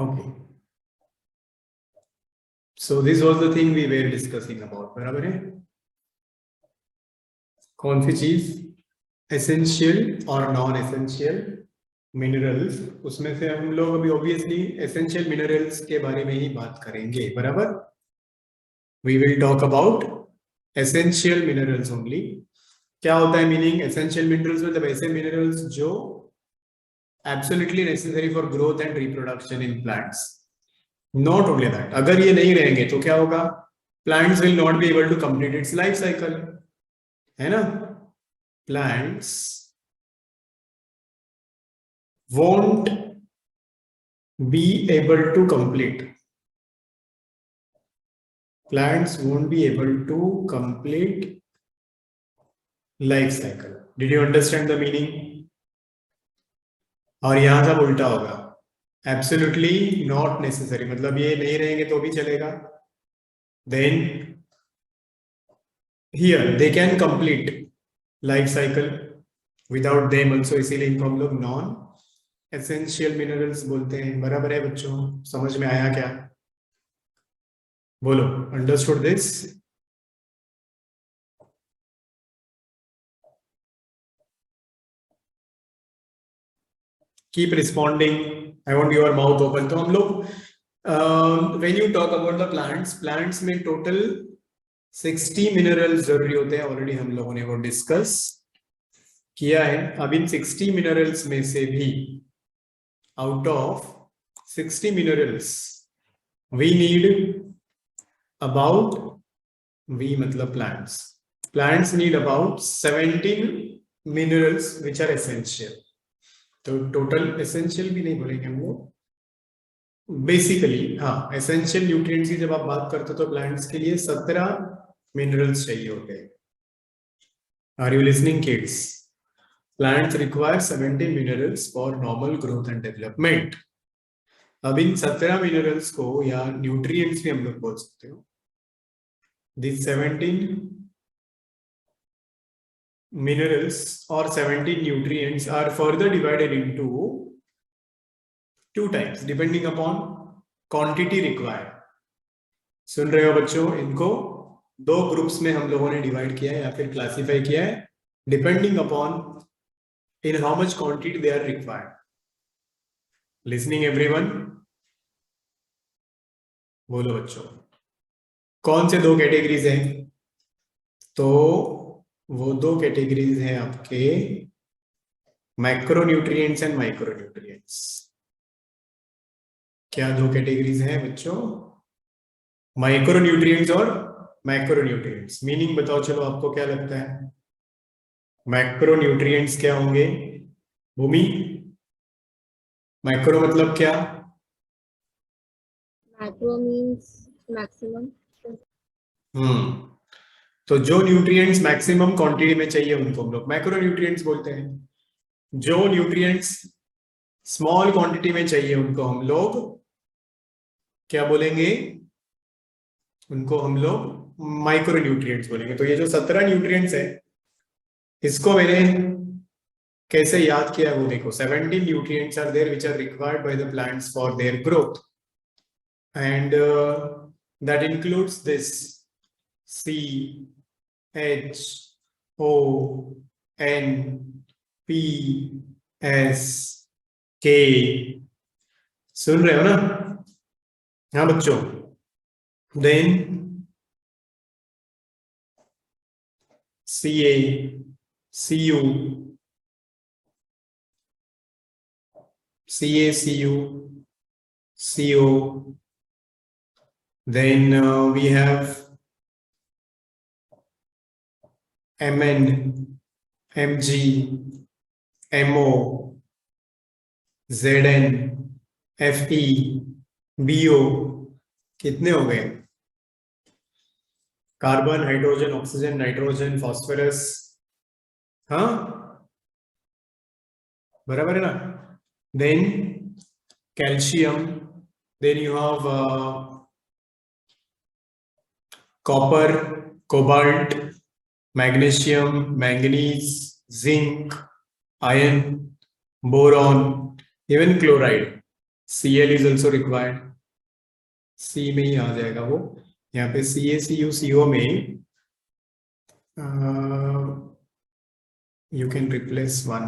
Okay. So this was the thing we were discussing about. बराबर है? कौन सी चीज एसेंशियल और नॉन एसेंशियल मिनरल्स, उसमें से हम लोग अभी ऑब्वियसली एसेंशियल मिनरल्स के बारे में ही बात करेंगे. बराबर? We will talk about essential minerals only. क्या होता है मीनिंग एसेंशियल मिनरल्स? मतलब ऐसे मिनरल्स जो absolutely necessary for growth and reproduction in plants. Not only that, अगर ये नहीं रहेंगे तो क्या होगा? Plants will not be able to complete its life cycle, है ना? प्लांट्स won't be able to complete. Plants won't be able to complete life cycle. Did you understand the meaning? और यहां सब उल्टा होगा. Absolutely not necessary, मतलब ये नहीं रहेंगे तो भी चलेगा. Then here they can complete life cycle without them also, इसीलिए इनको हम लोग नॉन एसेंशियल मिनरल्स बोलते हैं. बराबर है बच्चों? समझ में आया क्या? बोलो, understood this? Keep responding, I want your mouth open. तो हम लोग when you talk about the plants में टोटल 60 मिनरल्स जरूरी होते हैं. ऑलरेडी हम लोगों ने वो डिस्कस किया है. अब इन 60 मिनरल्स में से भी out of 60 minerals we need about, we मतलब plants need about 17 minerals which are essential. तो total essential भी नहीं बोलेंगे हम लोग, बेसिकली हाँ essential nutrients की जब आप बात करते हो तो plants के लिए 17 minerals चाहिए होते हैं. Are you listening kids? Plants require 70 minerals for normal growth and development. अब इन 17 मिनरल्स को या न्यूट्रिएंट्स भी हम लोग बोल सकते हो. These 17 minerals or 17 nutrients are further divided into 2 types depending upon quantity required. सुन रहे हो बच्चों? इनको 2 ग्रुप्स में हम लोगों ने डिवाइड किया है या फिर क्लासिफाई किया है depending upon in how much quantity they are required. Listening everyone? बोलो बच्चों, कौन से 2 कैटेगरीज हैं? तो वो 2 कैटेगरीज हैं आपके मैक्रोन्यूट्रिएंट्स एंड माइक्रोन्यूट्रिएंट्स. क्या 2 कैटेगरीज हैं बच्चों? माइक्रोन्यूट्रिएंट्स और मैक्रोन्यूट्रिएंट्स. मीनिंग बताओ चलो, आपको क्या लगता है मैक्रोन्यूट्रिएंट्स क्या होंगे? भूमि, मैक्रो मतलब क्या? Macro means maximum. तो जो न्यूट्रिएंट्स मैक्सिमम क्वांटिटी में चाहिए उनको हम लोग मैक्रोन्यूट्रिएंट्स बोलते हैं. जो न्यूट्रिएंट्स स्मॉल क्वांटिटी में चाहिए उनको हम लोग क्या बोलेंगे? उनको हम लोग माइक्रोन्यूट्रिएंट्स बोलेंगे. तो ये जो 17 न्यूट्रिएंट्स है इसको मैंने कैसे याद किया वो देखो. 17 nutrients are there which are required by the plants for their growth, and that includes this C H O N P S K. सुन रहे हो ना? हाँ बच्चों. Then Ca, Cu, CaCu, CO. Then we have Mn, Mg, Mo, Zn, Fe, Bo. कितने हो गए? Carbon, hydrogen, oxygen, nitrogen, phosphorus. हाँ बराबर है ना? Then calcium, then you have copper, cobalt, magnesium, manganese, zinc, iron, boron, even chloride. Cl is also required. C में ही आ जाएगा वो, यहाँ पे CaCuCO में you can replace 1.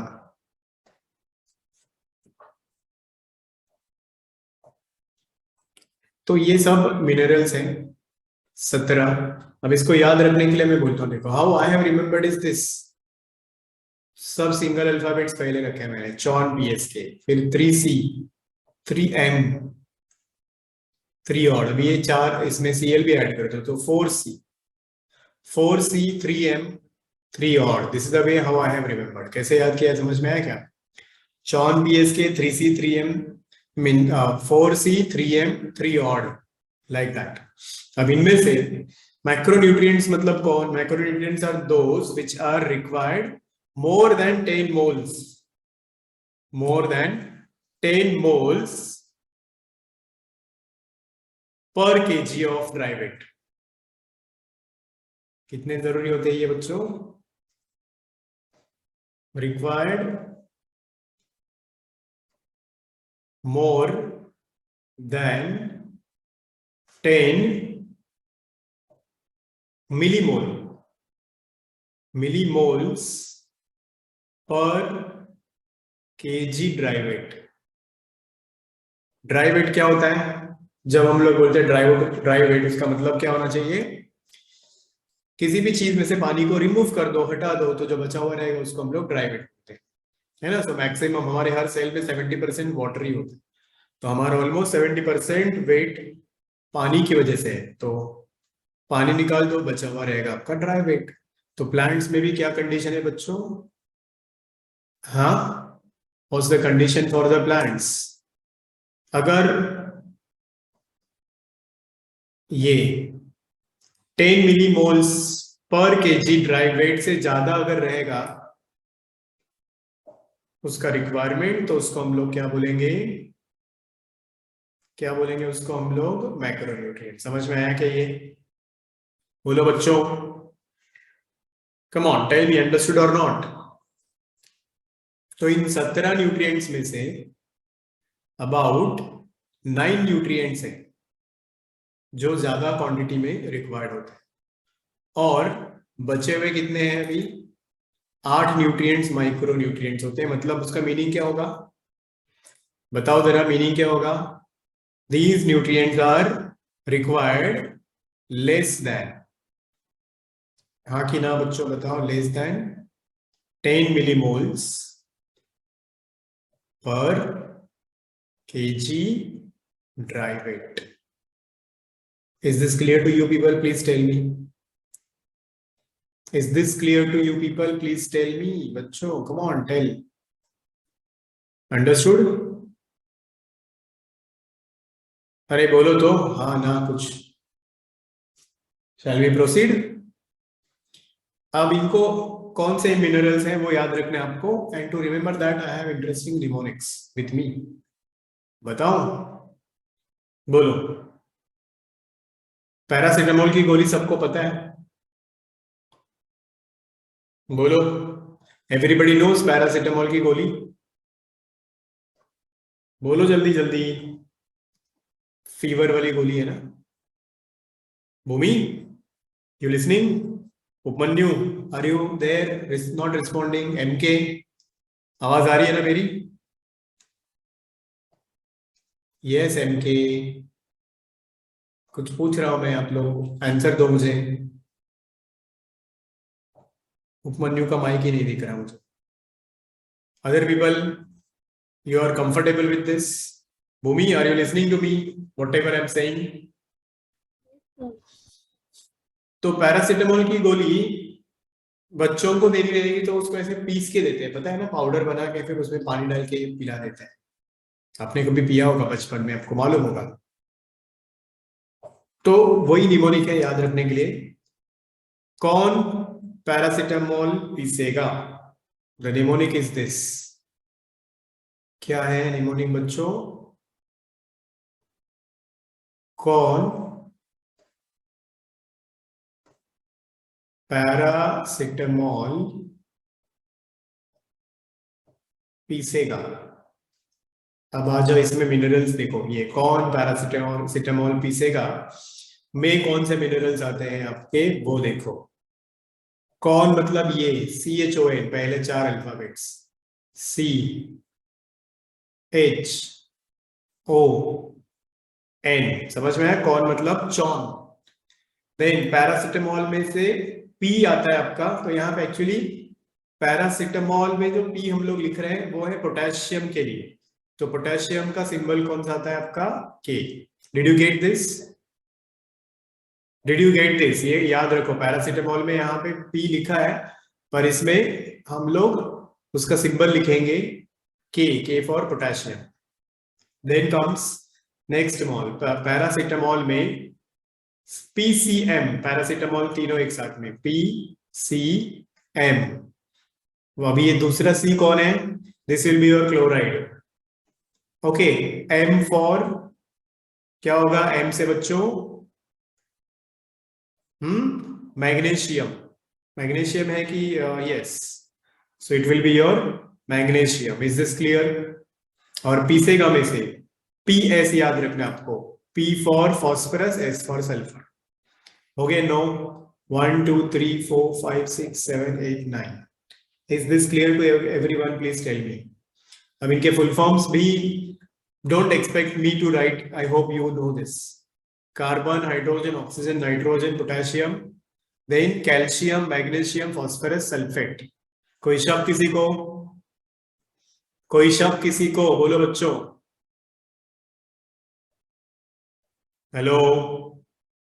तो ये सब मिनरल्स हैं 17. अब इसको याद रखने के लिए मैं बोलता हूँ, देखो how I have remembered is this, सब सिंगल अल्फाबेट्स पहले रखे हैं मैंने, चॉन PSK, फिर 3C 3M 3 ऑड, अभी ये 4 इसमें Cl भी ऐड कर दो तो 4C 3M 3 odd. This is the way how I have remembered. कैसे याद किया, समझ में आया क्या? CHON PSK 3C 3M mean 4C 3M 3 odd, like that. अब इनमें से मैक्रोन्यूट्रिएंट्स मतलब कौन? Macronutrients are those which are required more than 10 moles, more than 10 moles per kg of dry weight. कितने जरूरी होते हैं ये बच्चों? required more than 10 millimoles पर kg dry weight. Dry weight क्या होता है? जब हम लोग बोलते हैं ड्राई वेट, उसका मतलब क्या होना चाहिए? किसी भी चीज में से पानी को रिमूव कर दो, हटा दो, तो जो बचा हुआ रहेगा उसको हम लोग ड्राई वेट बोलते हैं, है ना. सो मैक्सिमम हमारे हर सेल में 70% वाटर ही होता है, तो हमारा ऑलमोस्ट 70% वेट पानी की वजह से है, तो पानी निकाल दो, बचा हुआ रहेगा आपका ड्राई वेट. तो प्लांट्स में भी क्या कंडीशन है बच्चों? हाँ, what's the condition for the plants? अगर ये 10 मिलीमोल्स पर केजी ड्राई वेट से ज्यादा अगर रहेगा उसका रिक्वायरमेंट, तो उसको हम लोग क्या बोलेंगे? क्या बोलेंगे उसको हम लोग? मैक्रोन्यूट्रिएंट. समझ में आया क्या ये? बोलो बच्चों, come on, tell me, understood और नॉट? तो इन 17 न्यूट्रिएंट्स में से अबाउट 9 न्यूट्रिएंट्स हैं जो ज्यादा क्वांटिटी में रिक्वायर्ड होते हैं, और बचे हुए कितने हैं अभी? 8 न्यूट्रिएंट्स माइक्रो न्यूट्रिएंट्स होते हैं. मतलब उसका मीनिंग क्या होगा? बताओ जरा, मीनिंग क्या होगा? These nutrients are required less than, हाँ कि ना बच्चों बताओ, less than 10 millimoles per kg dry weight. Is this clear to you people? Please tell me. Is this clear to you people? Please tell me. बच्चों, come on, tell. Understood? अरे बोलो तो, हाँ ना कुछ. Shall we proceed? अब इनको कौन से मिनरल्स हैं वो याद रखने आपको, and to remember that I have interesting mnemonics with me. बताओ, बोलो. पैरासिटामोल की गोली सबको पता है? बोलो, एवरीबडी नोस पैरासिटामोल की गोली. बोलो जल्दी जल्दी. फीवर वाली गोली है ना. Bhumi, you listening? Upamanyu, are you there? Not responding. MK, आवाज आ रही है ना मेरी? यस MK, कुछ पूछ रहा हूं मैं, आप लोग आंसर दो मुझे. उपमन्यु का माइक ही नहीं दिख रहा मुझे. Other people, you are comfortable with this? Bhumi, are you listening to me, whatever I'm saying? तो पैरासिटामोल की गोली बच्चों को देनी रहेगी तो उसको ऐसे पीस के देते हैं, पता है ना, पाउडर बना के फिर उसमें पानी डाल के पिला देते हैं. आपने कभी पिया होगा बचपन में, आपको मालूम होगा. तो वही निमोनिक है, याद रखने के लिए. कौन पैरासिटामोल पीसेगा? The mnemonic is this. क्या है निमोनिक बच्चों? कौन पैरासिटामोल पीसेगा? अब आ जाओ इसमें मिनरल्स देखो, ये कौन पैरासिटामोल सिटामोल पीसेगा में कौन से मिनरल्स आते हैं आपके, वो देखो। कौन मतलब ये CHON, पहले 4 अल्फाबेट्स CHON, समझ में आया? कौन मतलब चौन। देन पैरासिटामोल में से P आता है आपका, तो यहाँ पे एक्चुअली पैरासिटामोल में जो P हम लोग लिख रहे हैं वो है पोटेशियम के लिए, तो पोटेशियम का सिंबल कौन सा आता है आपका, K। Did you get this? Did you get this? ये याद रखो, पैरासिटामोल में यहाँ पे P लिखा है, पर इसमें हम लोग उसका सिंबल लिखेंगे K for potassium. Then comes next mall, paracetamol में PCM, पैरासिटामोल तीनों एक साथ में PCM। अभी ये दूसरा C कौन है, this will be your chloride. Okay, M for क्या होगा, M से बच्चों मैग्नीशियम। मैग्नीशियम है कि yes, so it will be your magnesium. Is this clear? और पीसेगा में से PS याद रखना आपको, P for phosphorus, S for sulphur. हो गए 9, 1 2 3 4 5 6 7 8 9। Is this clear to everyone? Please tell me. अब इनके फुल फॉर्म्स भी don't expect me to write, I hope you know this. Carbon, hydrogen, oxygen, nitrogen, potassium, then calcium, magnesium, phosphorus, sulphate. कोई शब्द किसी को, कोई शब्द किसी को, बोलो बच्चों। Hello,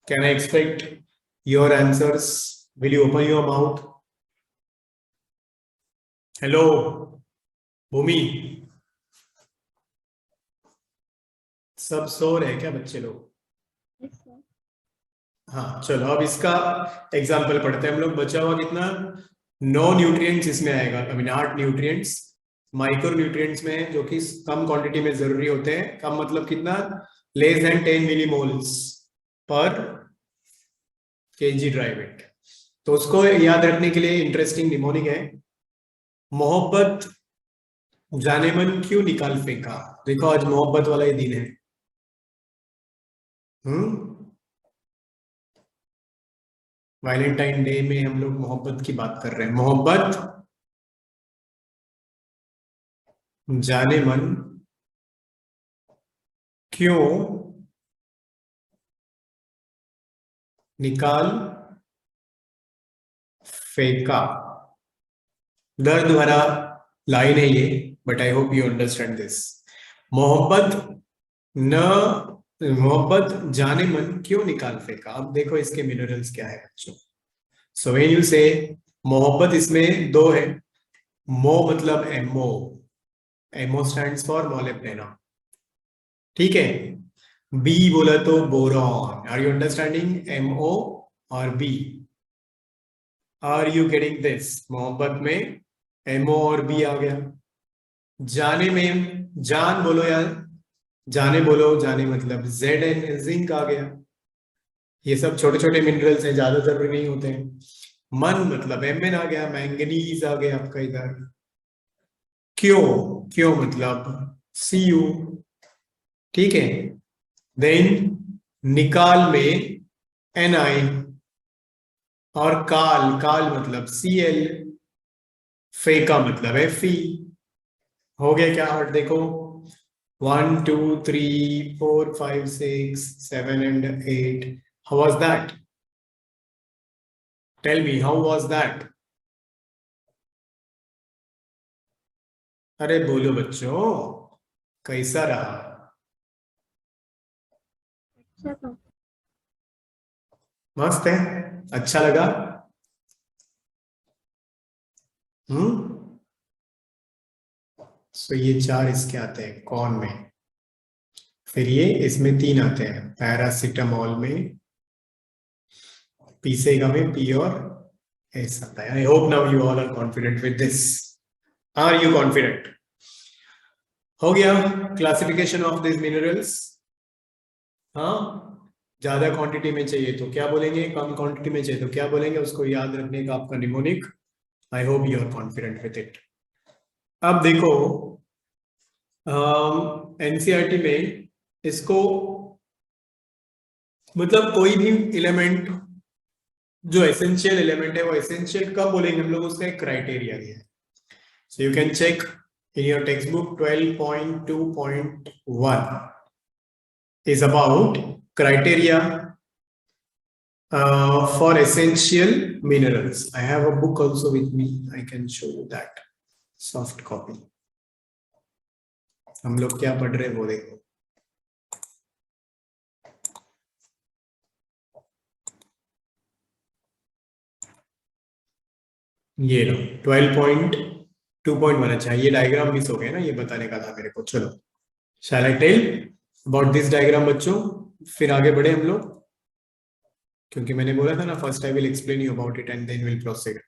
can I expect your answers? Will you open your mouth? Hello Bhumi, सब सो रहे हैं क्या बच्चे लोग? Yes, sir. हाँ चलो, अब इसका एग्जाम्पल पढ़ते हैं हम लोग। बचा हुआ कितना, 9 न्यूट्रिएंट्स इसमें आएगा, I mean 8 nutrients micro nutrients में, जो कि कम क्वांटिटी में जरूरी होते हैं। कम मतलब कितना, लेस देन 10 मिलीमोल्स पर kg ड्राई वेट। तो उसको याद रखने के लिए इंटरेस्टिंग निमोनिक है, मोहब्बत जाने मन क्यों निकाल फेंका। देखो आज मोहब्बत वाला ही दिन है। वैलेंटाइन डे में हम लोग मोहब्बत की बात कर रहे हैं। मोहब्बत जाने मन क्यों निकाल फेंका। दर्द भरा लाइन है ये, but I hope you understand this. मोहब्बत मोहब्बत जाने मन क्यों निकाल फेंका। अब देखो इसके मिनरल्स क्या है बच्चों। सो व्हेन यू से मोहब्बत, इसमें 2 है। मो मतलब एमओ स्टैंड्स फॉर मोलिब्डेनम, ठीक है। बी बोला तो boron. Are you understanding? MO और B, are you getting this? मोहब्बत में MO और B आ गया। जाने में, जान बोलो यार, जाने बोलो, जाने मतलब Zn, जिंक आ गया। ये सब छोटे छोटे मिनरल्स हैं, ज्यादा जरूरी नहीं होते हैं। मन मतलब Mn आ गया, मैंगनीज आ गया आपका इधर। क्यों, क्यों मतलब Cu, ठीक है। देन निकाल में Ni, और काल, काल मतलब Cl, फेंका मतलब Fe। हो गया क्या? और देखो 1 2 3 4 5 6 7 and 8। How was that? Tell me, how was that? अरे बोलो बच्चों, कैसा रहा? अच्छा था। मस्त है, अच्छा लगा। सो ये 4 इसके आते हैं कौन में, फिर ये इसमें 3 आते हैं पैरासिटामोल में, पीसेगा में P और S आता है। I hope now you all are confident with this. Are you confident? हो गया क्लासिफिकेशन ऑफ दिस मिनरल्स। हाँ, ज्यादा क्वांटिटी में चाहिए तो क्या बोलेंगे, कम क्वांटिटी में चाहिए तो क्या बोलेंगे, उसको याद रखने का आपका mnemonic. I hope you are confident with it. अब देखो एनसीईआरटी में इसको मतलब कोई भी एलिमेंट जो एसेंशियल एलिमेंट है वो एसेंशियल कब बोलेंगे हम लोग, उसका एक क्राइटेरिया दिया है. So you can check in your text book 12.2.1 is about criteria for essential minerals. I have a book also with me. I can show you that soft copy. हम लोग क्या पढ़ रहे हैं वो देखो. ये लो 12.2.1. अच्छा ये डायग्राम मिस हो गया ना, ये बताने का था मेरे को. चलो shall I tell about this diagram बच्चों, फिर आगे बढ़े हम लोग, क्योंकि मैंने बोला था ना first I will explain you about it and then will proceed.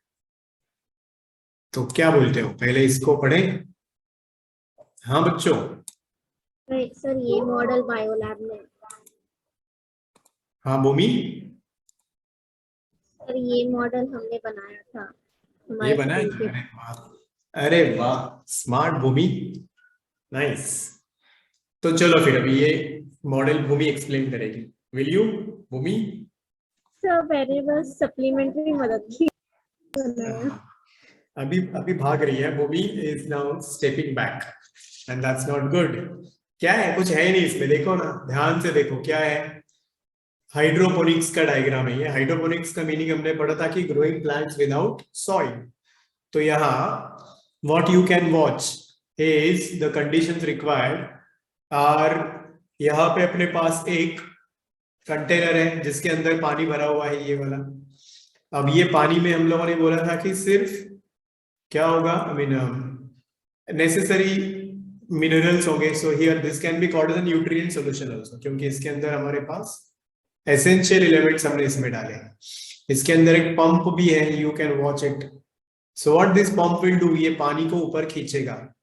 तो क्या बोलते हो, पहले इसको पढ़ें? हाँ बच्चों. सर ये मॉडल बायोलैब में. हाँ भूमि, सर ये मॉडल हमने बनाया था ये हमारे बनाया स्कूल था. के. अरे वाह, अरे वाह, स्मार्ट भूमि, नाइस. तो चलो फिर अभी ये मॉडल भूमि एक्सप्लेन करेगी. Will you Bhumi? Sir variables supplementary मदद की बनाया. अभी अभी भाग रही है Bhumi, is now stepping back and that's not good. क्या है, कुछ है नहीं इसमें, देखो ना ध्यान से देखो क्या है. हाइड्रोपोनिक्स का डायग्राम है ये. हाइड्रोपोनिक्स का मीनिंग हमने पढ़ा था कि ग्रोइंग प्लांट्स विदाउट सॉइल. तो यहाँ what you can watch is the conditions required are, यहाँ पे अपने पास एक कंटेनर है जिसके अंदर पानी भरा हुआ है, ये वाला. अब ये पानी में हम लोगों ने बोला था कि सिर्फ क्या होगा, आई मीन नेसेसरी मिनरल्स होंगे. So here this can be called as nutrient solution also, क्योंकि इसके अंदर हमारे पास एसेंशियल एलिमेंट्स हमने इसमें डाले हैं. इसके अंदर एक पंप भी है, you can watch it. So what this pump will do, ये पानी को ऊपर खींचेगा.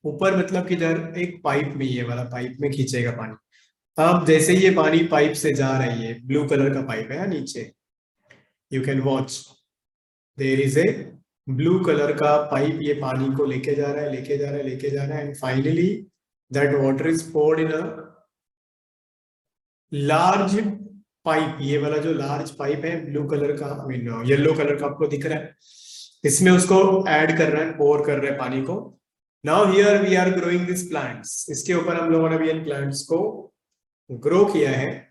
ऊपर मतलब किधर, एक पाइप में, ये वाला पाइप में खींचेगा पानी. अब जैसे ये पानी पाइप से जा रही है, ब्लू कलर का पाइप है नीचे, you can watch there is a blue colour का पाइप. ये पानी को लेके जा रहा है, लेके जा रहा है, लेके जा रहा है, and finally that water is poured in a large pipe. ये वाला जो लार्ज पाइप है ब्लू कलर का, आई मीन येलो कलर का आपको दिख रहा है, इसमें उसको ऐड कर रहा है, पोर कर रहा है पानी को. Now here we are growing this plants. इसके ऊपर हम लोगों ने भी इन प्लांट्स को ग्रो किया है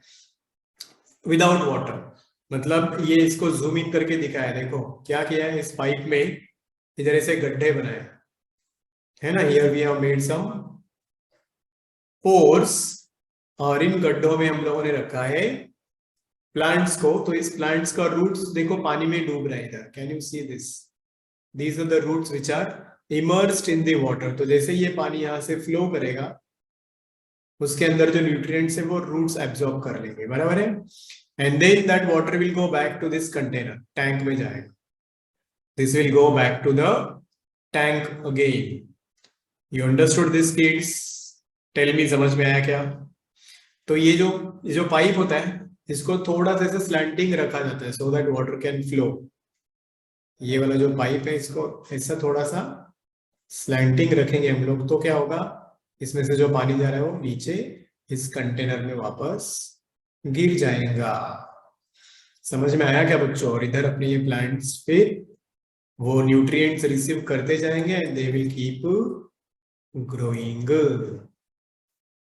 विदाउट वाटर. मतलब ये इसको जूम इन करके दिखाया, देखो क्या किया है. इस पाइप में इधर ऐसे गड्ढे बनाए है ना, here we have made some pores, और इन गड्ढों में हम लोगों ने रखा है प्लांट्स को. तो इस प्लांट्स का रूट्स देखो पानी में डूब रहा है इधर. Can you see this, these are the roots which are immersed in the water. तो जैसे ये पानी यहाँ से फ्लो करेगा, उसके अंदर जो न्यूट्रिएंट्स है वो रूट्स एब्जॉर्ब कर लेंगे, बराबर है. And then that water will go back to this container, tank में जाएगा. This will go back to the tank again. You understood this kids? Tell me, समझ में आया क्या? तो ये जो पाइप होता है इसको थोड़ा सा ऐसे स्लैंटिंग रखा जाता है so that water can flow. ये वाला जो पाइप है इसको ऐसा थोड़ा सा स्लैंटिंग रखेंगे हम लोग, तो क्या होगा, इसमें से जो पानी जा रहा है वो नीचे इस कंटेनर में वापस गिर जाएगा. समझ में आया क्या बच्चों? और इधर अपने ये प्लांट्स पे वो न्यूट्रिएंट्स रिसीव करते जाएंगे and they will keep growing.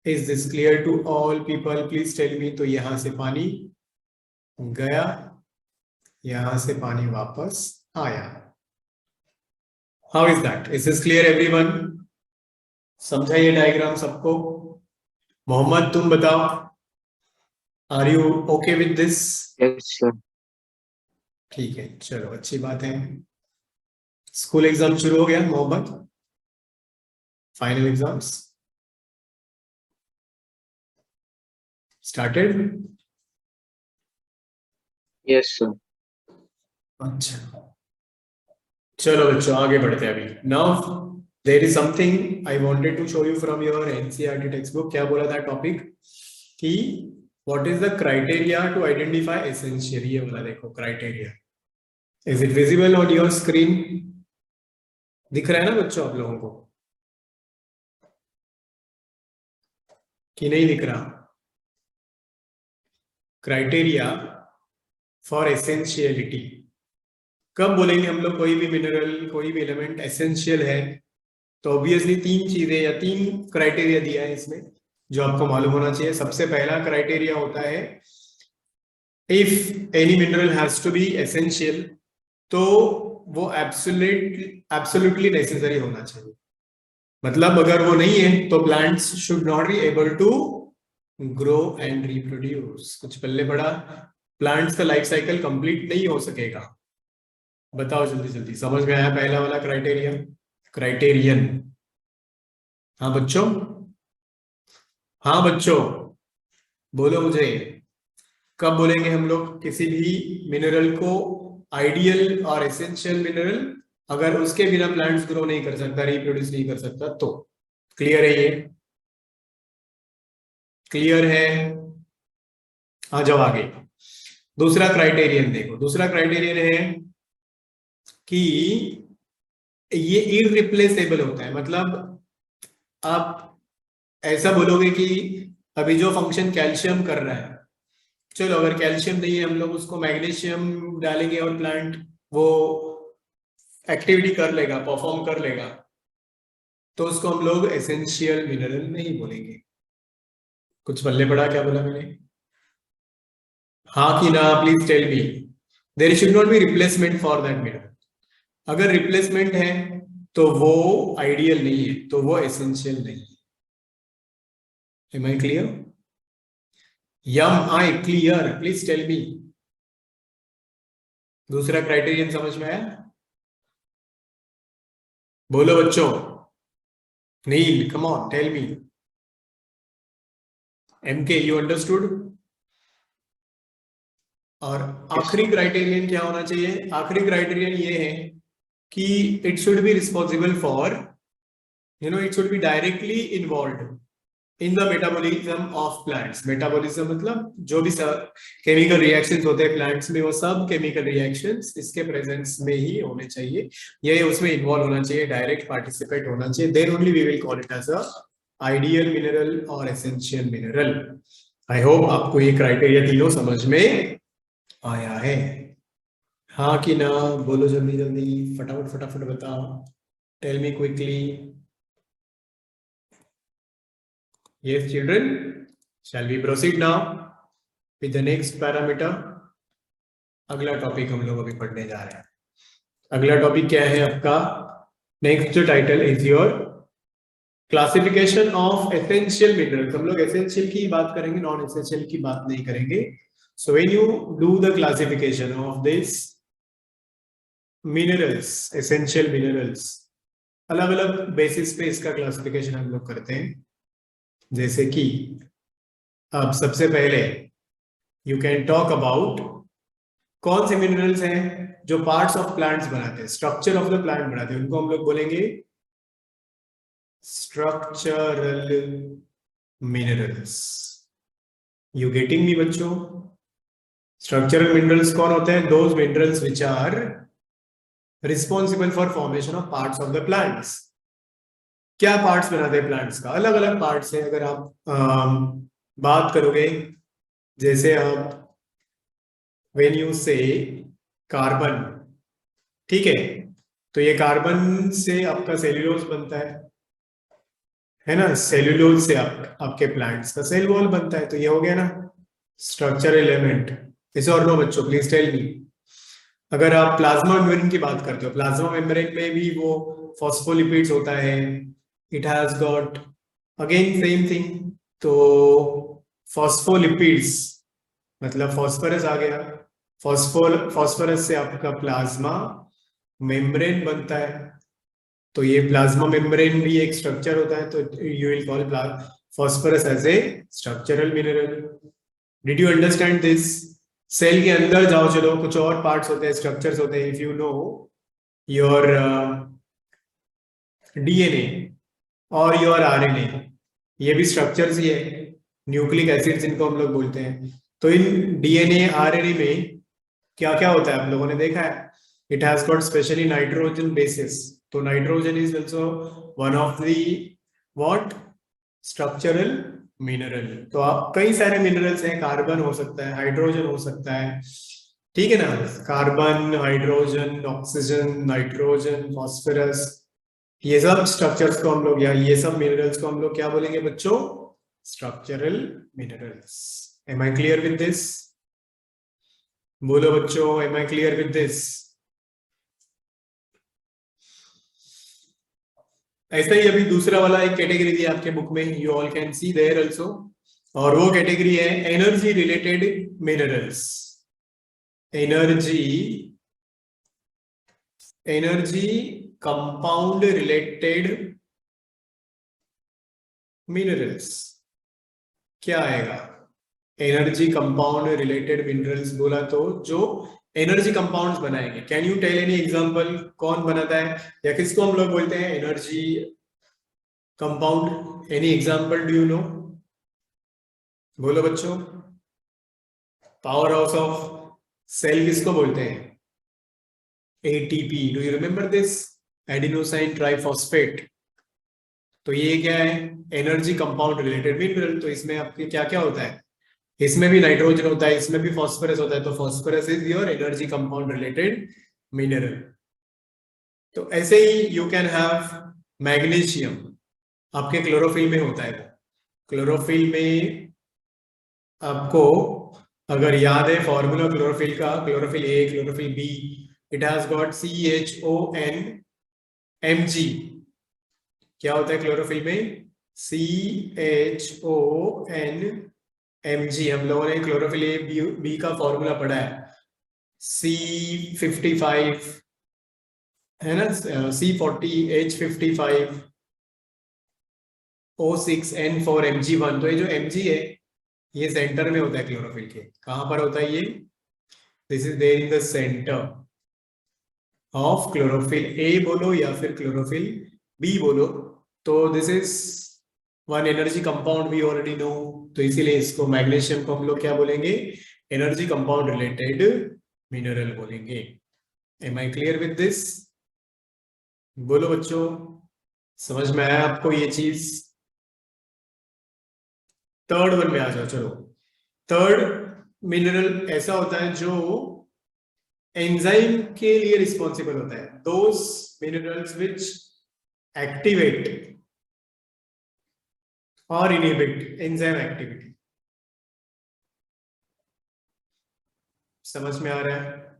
Is this clear to all people? Please tell me. तो यहां से पानी गया, यहां से पानी वापस आया. How is that? Is this clear everyone? समझा ये डायग्राम सबको? मोहम्मद तुम बताओ, are you okay with this? Yes sir. ठीक है, चलो अच्छी बात है. स्कूल एग्जाम शुरू हो गया Mohammad? Final exams started? Yes sir. अच्छा चलो बच्चों आगे बढ़ते हैं. अभी now there is something I wanted to show you from your NCERT text book. क्या बोला था टॉपिक कि what is the criteria to identify essential. ये वाला देखो criteria. Is it visible on your screen? दिख रहा है ना बच्चों आप लोगों को? कि नहीं दिख रहा? Criteria for essentiality. कब बोलेंगे हम लोग कोई भी मिनरल, कोई भी एलिमेंट एसेंशियल है? तो ऑब्वियसली तीन चीजें या तीन क्राइटेरिया दिया है इसमें जो आपको मालूम होना चाहिए। सबसे पहला क्राइटेरिया होता है if any mineral has to be essential, तो वो एब्सोल्युटली नेसेसरी होना चाहिए। मतलब अगर वो नहीं है तो plants should not be able to grow and reproduce. कुछ पल्ले पड़ा, प्लांट्स का लाइफ साइकिल कंप्लीट नहीं हो सकेगा। बताओ जल्दी जल्दी, समझ में आया पहला वाला क्राइटेरिया, क्राइटेरियन? हाँ बच्चों, हाँ बच्चों बोलो मुझे, कब बोलेंगे हम लोग किसी भी मिनरल को आइडियल और एसेंशियल मिनरल अगर उसके बिना प्लांट्स ग्रो नहीं कर सकता, रिप्रोड्यूस नहीं कर सकता? तो क्लियर है? ये क्लियर है? आ जाओ आगे। दूसरा क्राइटेरियन देखो, दूसरा क्राइटेरियन है कि ये इररिप्लेसेबल होता है। मतलब आप ऐसा बोलोगे कि अभी जो फंक्शन कैल्शियम कर रहा है, चलो अगर कैल्शियम नहीं है हम लोग उसको मैग्नीशियम डालेंगे और प्लांट वो एक्टिविटी कर लेगा, परफॉर्म कर लेगा, तो उसको हम लोग एसेंशियल मिनरल नहीं बोलेंगे। कुछ पल्ले पड़ा क्या बोला मैंने? हाँ कि ना? Please tell me. There should not be replacement for that mineral. अगर रिप्लेसमेंट है तो वो आइडियल नहीं है, तो वो एसेंशियल नहीं है। Am I clear? Am I clear? Please tell me. दूसरा क्राइटेरियन समझ में आया? बोलो बच्चों। नील, come on, tell me. MK, you understood? और आखिरी क्राइटेरियन क्या होना चाहिए? आखिरी क्राइटेरियन ये है कि it should be responsible for, it should be directly involve in the metabolism of plants. Metabolism मतलब जो भी केमिकल रिएक्शंस होते हैं प्लांट्स में, वो सब केमिकल रिएक्शंस इसके प्रेजेंस में ही होने चाहिए, ये उसमें इन्वॉल्व होना चाहिए, डायरेक्ट पार्टिसिपेट होना चाहिए। Then only we will call it as a ideal mineral और एसेंशियल मिनरल। आई होप आपको ये क्राइटेरिया तीनों समझ में आया है। हाँ कि ना? बोलो जल्दी जल्दी, फटाफट फटाफट बताओ, tell me quickly. Yes, children, shall we proceed now with the next parameter? अगला टॉपिक हम लोग अभी पढ़ने जा रहे हैं। अगला टॉपिक क्या है आपका? Next title is your classification of essential minerals. हम लोग एसेंशियल की बात करेंगे, नॉन एसेंशियल की बात नहीं करेंगे। So when you do the classification of this minerals, essential minerals, अलग अलग बेसिस पे इसका क्लासिफिकेशन हम लोग करते हैं। जैसे कि अब सबसे पहले यू कैन टॉक अबाउट कौन से मिनरल्स हैं जो पार्ट्स ऑफ प्लांट्स बनाते हैं, स्ट्रक्चर ऑफ द प्लांट बनाते हैं, उनको हम लोग बोलेंगे structural minerals. You getting me बच्चों? स्ट्रक्चरल मिनरल्स कौन होते हैं? Those minerals which are responsible for formation of parts of the plants. क्या पार्ट्स बनाते हैं प्लांट्स का? अलग अलग पार्ट्स हैं। अगर आप बात करोगे, जैसे आप व्हेन यू से कार्बन, ठीक है, तो ये कार्बन से आपका सेल्यूलोज बनता है ना? सेल्यूलोज से आपके प्लांट्स का सेल वॉल बनता है, तो ये हो गया ना स्ट्रक्चरल एलिमेंट। इस और नो बच्चों, प्लीज टेल मी। अगर आप प्लाज्मा मेम्ब्रेन की बात करते हो, प्लाज्मा मेम्ब्रेन में भी वो फॉस्फोलिपिड्स होता है, it has got again same thing. तो फॉस्फोलिपिड्स मतलब फॉस्फोरस आ गया, फॉस्फोरस से आपका प्लाज्मा मेम्ब्रेन बनता है, तो ये प्लाज्मा मेम्ब्रेन भी एक स्ट्रक्चर होता है, तो you will call phosphorus as a structural mineral. Did you understand this? Cell के अंदर जाओ, चलो कुछ और पार्ट्स होते हैं, स्ट्रक्चर्स होते हैं। If you know your DNA और योर आरएनए, ये भी स्ट्रक्चर्स ही है, न्यूक्लिक एसिड्स इनको हम लोग बोलते हैं। तो इन डीएनए आरएनए में क्या क्या होता है आप लोगों ने देखा है? It has got specially nitrogen basis. तो nitrogen is also one of the what? Structural mineral. तो आप कई सारे मिनरल्स हैं, कार्बन हो सकता है, हाइड्रोजन हो सकता है, ठीक है ना, carbon, hydrogen, oxygen, nitrogen, phosphorus, ये सब स्ट्रक्चर्स को हम लोग, या ये सब मिनरल्स को हम लोग क्या बोलेंगे बच्चों? Structural minerals. Am I clear with this? बोलो बच्चों, am I clear with this? ऐसा ही अभी दूसरा वाला एक कैटेगरी दी आपके बुक में, you all can see there also, और वो कैटेगरी है energy related minerals. Energy compound related minerals क्या आएगा? एनर्जी कंपाउंड रिलेटेड मिनरल्स बोला तो जो एनर्जी कंपाउंड्स बनाएंगे। Can you tell any example, कौन बनाता है, या किसको हम लोग बोलते हैं energy compound? Any example do you know? बोलो बच्चों। पावर हाउस ऑफ सेल किसको बोलते हैं? ATP. Do you remember this? Adenosine triphosphate. तो ये क्या है? Energy compound related mineral. तो इसमें आपके क्या क्या होता है? इसमें भी नाइट्रोजन होता है, इसमें भी फॉस्फोरस होता है, तो phosphorus is your energy compound related mineral. तो ऐसे ही यू कैन हैव मैग्नीशियम, आपके क्लोरोफिल में होता है। क्लोरोफिल में आपको अगर याद है फॉर्मूला क्लोरोफिल का, chlorophyll A, chlorophyll B, it has got CHON Mg। क्या होता है क्लोरोफिल में? CHON Mg। हम लोगों ने क्लोरोफिल ए बी का फॉर्मूला पढ़ा है, C55 है ना, C40H55 O6N4 Mg1। तो ये जो Mg है ये सेंटर में होता है क्लोरोफिल के। कहां पर होता है ये? This is there in the centre of chlorophyll A बोलो या फिर क्लोरोफिल बी बोलो। तो this is one energy compound we already know. तो इसीलिए इसको, मैग्नीशियम को हम लोग क्या बोलेंगे? एनर्जी कंपाउंड रिलेटेड मिनरल बोलेंगे। Am I clear with this? बोलो बच्चों, समझ में आया आपको ये चीज? थर्ड वन में आ जाओ। चलो, थर्ड मिनरल ऐसा होता है जो एंजाइम के लिए रिस्पॉन्सिबल होता है। दोस मिनरल्स विच एक्टिवेट और इनहिबिट एंजाइम एक्टिविटी। समझ में आ रहा है?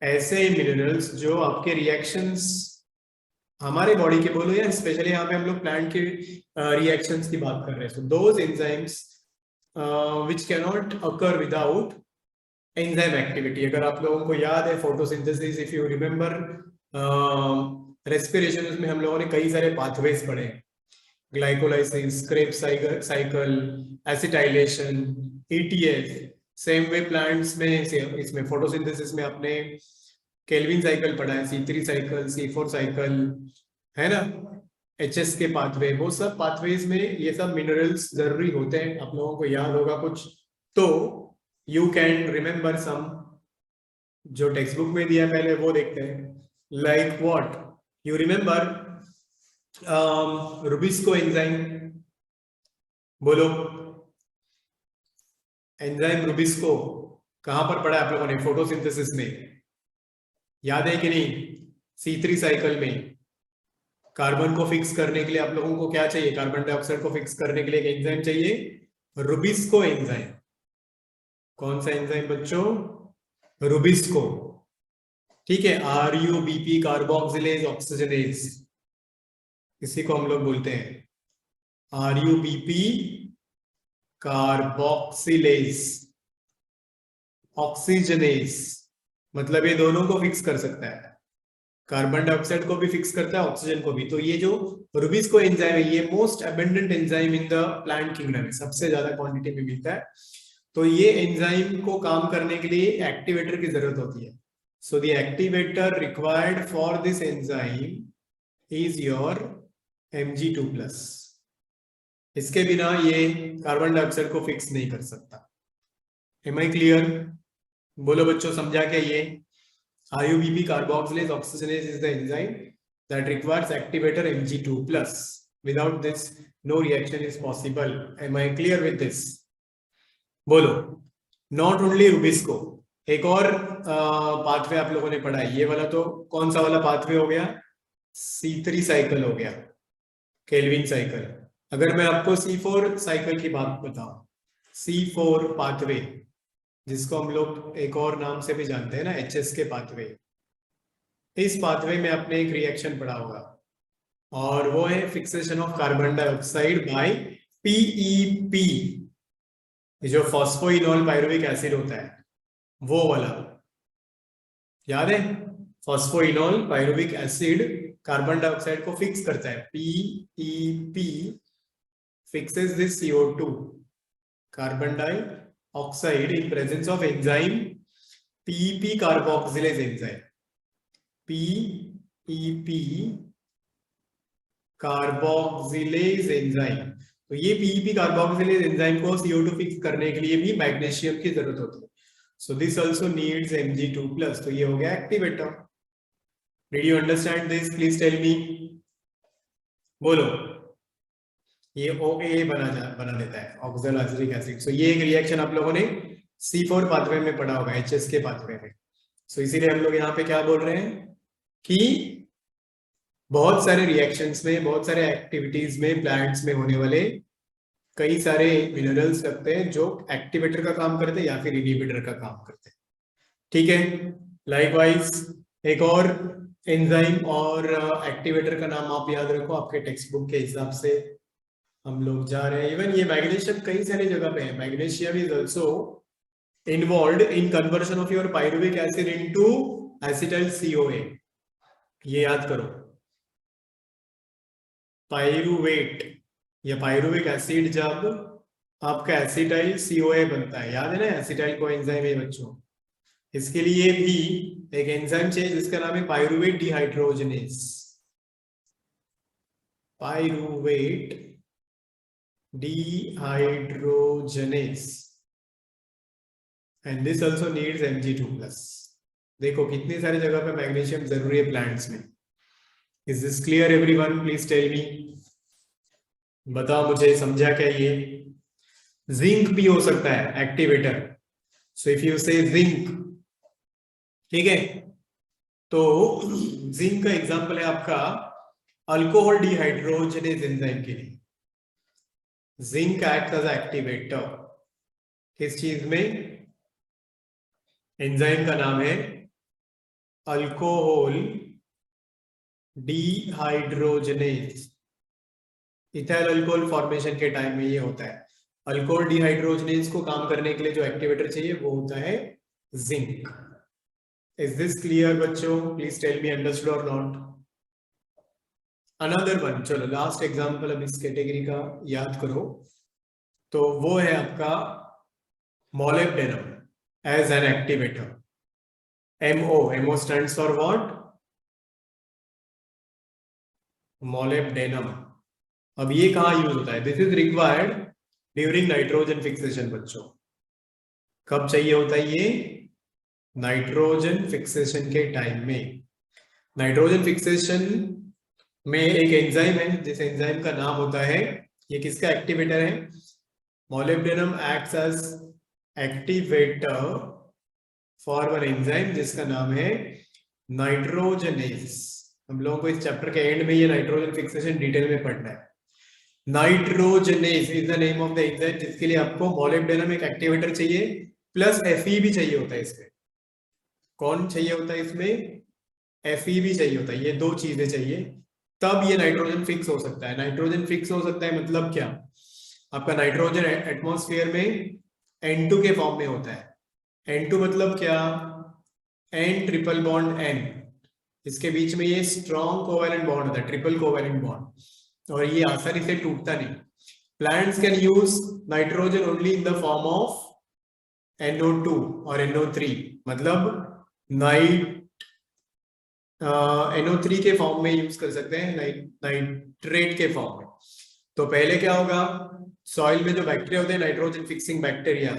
ऐसे मिनरल्स जो आपके रिएक्शंस, हमारे बॉडी के बोलो या स्पेशली यहाँ पे हम लोग प्लांट के रिएक्शंस की बात कर रहे हैं। So those enzymes which can not occur without enzyme activity. अगर आप लोगों को याद है photosynthesis, if you remember respiration, उसमें हम लोगों ने कई सारे पाथवेज पढ़े, glycolysis, Krebs cycle, acetylation, ETS। Same way plants में, इसमें फोटोसिंथेसिस में आपने केल्विन साइकिल पढ़ा है, C3 साइकिल, C4 साइकिल, है ना, HS के पाथवे। वो सब पाथवेज में ये सब मिनरल्स जरूरी होते हैं। आप लोगों को याद होगा कुछ तो यू कैन रिमेम्बर सम, जो टेक्स्ट बुक में दिया पहले वो देखते हैं। Like what you remember? Rubisco enzyme, बोलो। एंजाइम रुबिस्को कहां पर पढ़ा है आप लोगों ने? फोटोसिंथेसिस में, याद है कि नहीं? C3 साइकिल में कार्बन को फिक्स करने के लिए आप लोगों को क्या चाहिए? कार्बन डाइऑक्साइड को फिक्स करने के लिए एक एंजाइम चाहिए, रुबिस्को एंजाइम। कौन सा एंजाइम बच्चों? रुबिस्को। ठीक है, RUBP, कार्बोक्सिलेज ऑक्सीजनेज, इसी को हम लोग बोलते हैं RUBP कार्बोक्सिलेज ऑक्सीजनेज। मतलब ये दोनों को फिक्स कर सकता है, कार्बन डाइऑक्साइड को भी फिक्स करता है, ऑक्सीजन को भी। तो ये जो रुबिस्को एंजाइम है ये most abundant enzyme in the plant kingdom है, सबसे ज्यादा क्वांटिटी में मिलता है। तो ये एंजाइम को काम करने के लिए एक्टिवेटर की जरूरत होती है। So the activator required for this enzyme is your Mg2+। इसके बिना ये कार्बन डाइऑक्साइड को फिक्स नहीं कर सकता। Am I clear? बोलो बच्चों, समझा क्या ये? RUBP carboxylase oxygenase is the enzyme that requires activator Mg2+, Without this, no reaction is possible. Am I clear with this? बोलो. Not only Rubisco, एक और पाथवे आप लोगों ने पढ़ा है. ये वाला तो कौन सा वाला पाथवे हो गया? C3 साइकिल हो गया, केल्विन साइकिल. अगर मैं आपको C4 साइकिल की बात बताऊं, C4 पाथवे, जिसको हम लोग एक और नाम से भी जानते हैं ना, HSK पाथवे. इस पाथवे में आपने एक रिएक्शन पढ़ा होगा, और वो है fixation of carbon dioxide by PEP. ये जो फॉस्फोइनोल पायरुविक एसिड होता है, वो वाला याद है? Phosphoenol pyruvic acid carbon dioxide को फिक्स करता है. PEP fixes this CO2 carbon dioxide in presence of enzyme PEP carboxylase enzyme. PEP carboxylase enzyme. तो ये PEP कार्बोक्सिलेज एंजाइम को CO2 फिक्स करने के लिए भी मैग्नीशियम की जरूरत होती है. So this also needs Mg2+. तो ये हो गया activator. Did you understand this? Please tell me. बोलो. ये OA बना देता है, ऑक्सैलोएसिटिक एसिड. सो ये एक रिएक्शन आप लोगों ने C4 पाथवे में पढ़ा होगा, HSK पाथवे में. सो इसीलिए हम लोग यहाँ पे क्या बोल रहे हैं कि बहुत सारे रिएक्शंस में, बहुत सारे एक्टिविटीज में, प्लांट्स में होने वाले कई सारे मिनरल्स लगते हैं जो एक्टिवेटर का काम करते हैं या फिर इनहिबिटर का काम करते हैं. ठीक है. लाइकवाइज एक और एंजाइम और एक्टिवेटर का नाम आप याद रखो, आपके टेक्स्ट बुक के हिसाब से हम लोग जा रहे हैं. इवन ये मैग्नीशियम कई सारी जगह पे है. Magnesium is also involved in conversion of your pyruvic acid into acetyl CoA. ये याद करो. पायरुवेट या पायरुविक एसिड जब आपका एसिटाइल CoA बनता है, याद है ना, एसिटाइल कोएंजाइम है बच्चों. इसके लिए भी एक एंजाइम चाहिए जिसका नाम है pyruvate dehydrogenase. Pyruvate dehydrogenase. And this also needs Mg2+. देखो कितनी सारी जगह पे मैग्नीशियम जरूरी है प्लांट्स में. Is this clear everyone? Please tell me. बताओ मुझे, समझा क्या ये? जिंक भी हो सकता है एक्टिवेटर. सो इफ यू से जिंक, ठीक है, तो जिंक का एग्जांपल है आपका अल्कोहल डिहाइड्रोजनेज एंजाइम के लिए. Zinc act as activator. किस चीज में? एंजाइम का नाम है alcohol dehydrogenase. Ethyl alcohol formation के टाइम में ये होता है. अल्कोहल डिहाइड्रोजनेज को काम करने के लिए जो एक्टिवेटर चाहिए वो होता है जिंक. इज दिस क्लियर बच्चों? प्लीज टेल मी अंडरस्टूड और नॉट. Another one. चलो लास्ट एग्जांपल अब इस कैटेगरी का याद करो. तो वो है आपका molybdenum as an activator. MO stands for what? Molybdenum. अब ये कहाँ यूज होता है? This is required during nitrogen fixation बच्चों. कब चाहिए होता है ये? नाइट्रोजन फिक्सेशन के टाइम में. नाइट्रोजन फिक्सेशन में एक एंजाइम है जिस एंजाइम का नाम होता है, ये किसका एक्टिवेटर है? Molybdenum acts as activator for one enzyme जिसका नाम है नाइट्रोजनेज. हम लोगों को इस चैप्टर के एंड में ये नाइट्रोजन फिक्सेशन डिटेल में पढ़ना है. Nitrogenase is the name of the enzyme जिसके लिए आपको मोलिब्डेनम एक एक्टिवेटर चाहिए प्लस Fe भी चाहिए होता है. इसमें कौन चाहिए होता है? इसमें Fe भी चाहिए होता है. ये दो चीजें चाहिए तब ये नाइट्रोजन फिक्स हो सकता है. नाइट्रोजन फिक्स हो सकता है मतलब क्या? आपका नाइट्रोजन एटमॉस्फेयर में N2 के फॉर्म में होता है. N2 मतलब क्या? N triple bond N. इसके बीच में ये स्ट्रॉन्ग कोवैलेंट बॉन्ड होता है, ट्रिपल कोवैलेंट बॉन्ड, और ये आसानी से टूटता नहीं. Plants can use nitrogen only in the form of NO2 और NO3. मतलब NO3 के फॉर्म में यूज कर सकते हैं, नाइट्रेट के फॉर्म में. तो पहले क्या होगा? सॉइल में जो बैक्टीरिया होते हैं नाइट्रोजन फिक्सिंग बैक्टीरिया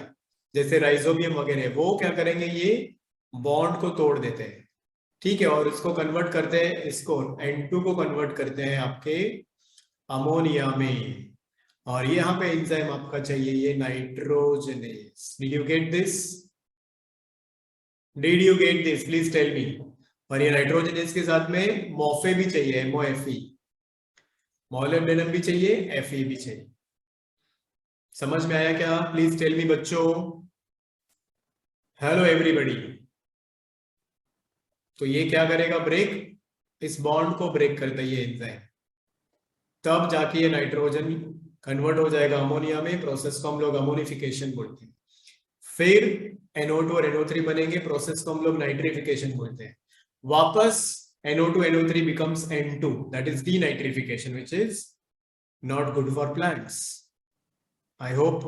जैसे राइजोबियम वगैरह, वो क्या करेंगे? ये बॉन्ड को तोड़ देते हैं. ठीक है, और इसको कन्वर्ट करते हैं, इसको N2 को कन्वर्ट करते हैं आपके अमोनिया में, और यहाँ पे एंजाइम आपका चाहिए ये nitrogenase. Did you get this? Did you get this? Please tell me. और ये नाइट्रोजनेस के साथ में मोफे भी चाहिए, MOFE, मोलिब्डेनम भी चाहिए, Fe भी चाहिए। समझ में आया क्या? प्लीज टेल मी बच्चों। Hello everybody. तो ये क्या करेगा? ब्रेक, इस बॉन्ड को ब्रेक करता है ये एंजाइम, तब जाके ये नाइट्रोजन कन्वर्ट हो जाएगा अमोनिया में। प्रोसेस को हम लोग अमोनिफिकेशन बोलते हैं। फिर NO2 और NO3 बनेंगे, प्रोसेस को हम लोग नाइट्रिफिकेशन बोलते हैं। वापस NO2 NO3 becomes N2, that is denitrification, which is not good for plants. I hope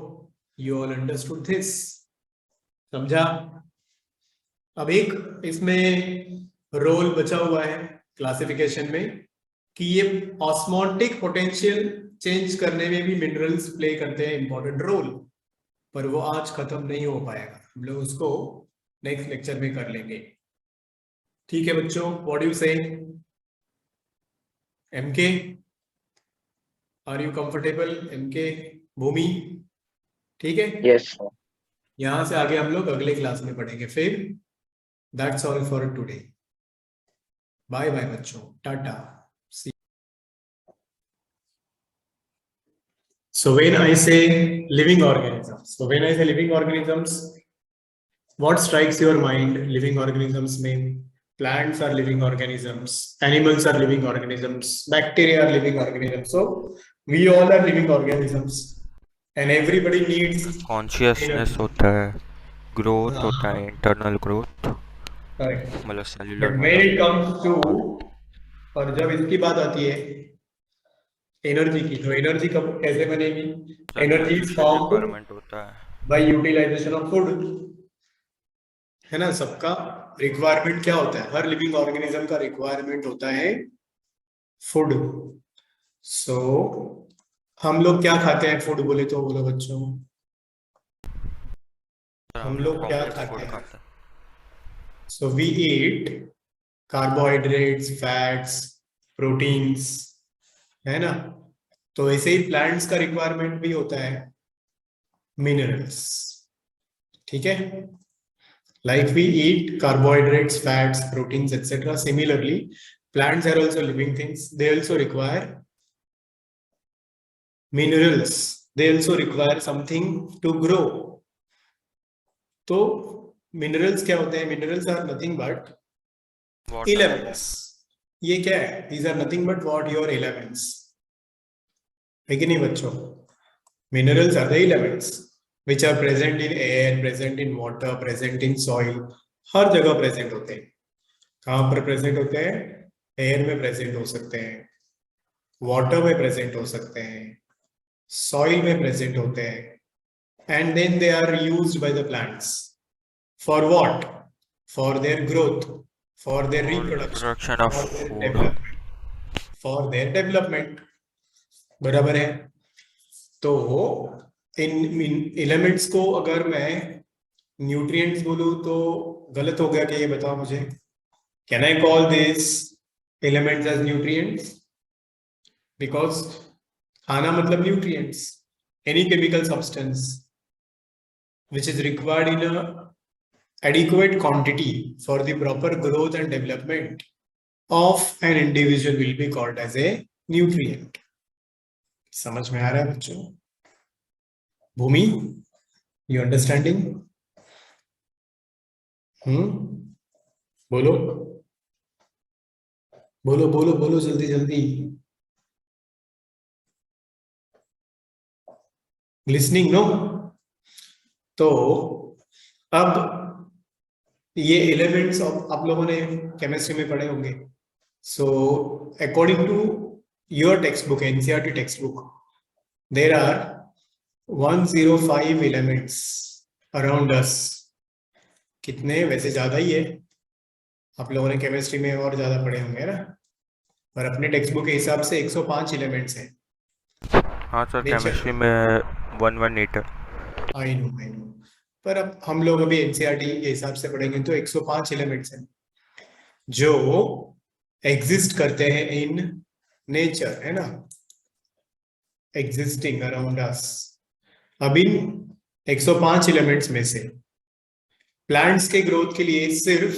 you all understood this. समझा? अब एक इसमें रोल बचा हुआ है क्लासिफिकेशन में कि ये ऑस्मोटिक पोटेंशियल चेंज करने में भी मिनरल्स प्ले करते हैं इंपॉर्टेंट रोल, पर वो आज खत्म नहीं हो पाएगा, हम लोग उसको नेक्स्ट लेक्चर में कर लेंगे। ठीक है बच्चों, what do you say? MK, are you comfortable? MK, Bhumi, ठीक है? Yes, sir. यहां से आगे हम लोग अगले क्लास में पढ़ेंगे। फिर that's all for today. Bye bye बच्चों, टाटा। So when I say living organisms, what strikes your mind? Living organisms mean plants are living organisms, animals are living organisms, bacteria are living organisms. So we all are living organisms and everybody needs consciousness होता है, growth होता है, internal growth, correct. मतलब But cellular when it comes to, और जब इसकी बात आती है एनर्जी की, तो एनर्जी कब कैसे बनेगी? एनर्जी इज फॉर्म्ड रिक्वायरमेंट होता है बाय यूटिलाइजेशन ऑफ फूड, है ना? सबका रिक्वायरमेंट क्या होता है? हर लिविंग ऑर्गेनिज्म का रिक्वायरमेंट होता है फूड। सो हम लोग क्या खाते हैं? फूड बोले तो बोलो बच्चों, हम लोग क्या खाते हैं? So we eat carbohydrates, fats, proteins, है ना? तो ऐसे ही प्लांट्स का रिक्वायरमेंट भी होता है मिनरल्स, ठीक है? Like we eat carbohydrates, fats, proteins, etc. Similarly, plants are also living things. They also require minerals. They also require something to grow. तो minerals क्या होते हैं? Minerals are nothing but elements. ये क्या है? These are nothing but what? Your elements. है कि नहीं बच्चों? Minerals are the elements which are present in air, present in water, present in soil. हर जगह प्रेजेंट होते हैं। कहाँ पर प्रेजेंट होते हैं? एयर में प्रेजेंट हो सकते हैं, वाटर में प्रेजेंट हो सकते हैं, सॉइल में प्रेजेंट होते हैं, and then they are used by the plants for what? For their growth, for their reproduction, for their development. बराबर है? तो इन एलिमेंट्स को अगर मैं न्यूट्रिएंट्स बोलूं तो गलत हो गया क्या? ये बताओ मुझे। Can I call this elements as nutrients? Because खाना मतलब nutrients, any chemical substance which is required in a adequate quantity for the proper growth and development of an individual will be called as a nutrient. समझ में आ रहा है बच्चों? भूमि, you understanding? बोलो बोलो बोलो बोलो, जल्दी जल्दी। Listening no? तो अब ये एलिमेंट्स आप लोगों ने केमिस्ट्री में पढ़े होंगे। So according to your text book, NCERT text book, there are 105 elements around us. कितने? वैसे ज्यादा ही है, आप लोगों ने केमिस्ट्री में और ज्यादा पढ़े होंगे ना, पर अपने टेक्स्ट बुक के हिसाब से 105 एलिमेंट्स हैं। हाँ सर, केमिस्ट्री में 118 है। आई नो, पर अब हम लोग अभी NCERT के हिसाब से पढ़ेंगे तो 105 एलिमेंट्स हैं जो एग्जिस्ट करते हैं इन नेचर, है ना? existing around us. अब इन 105 एलिमेंट्स में से प्लांट्स के ग्रोथ के लिए सिर्फ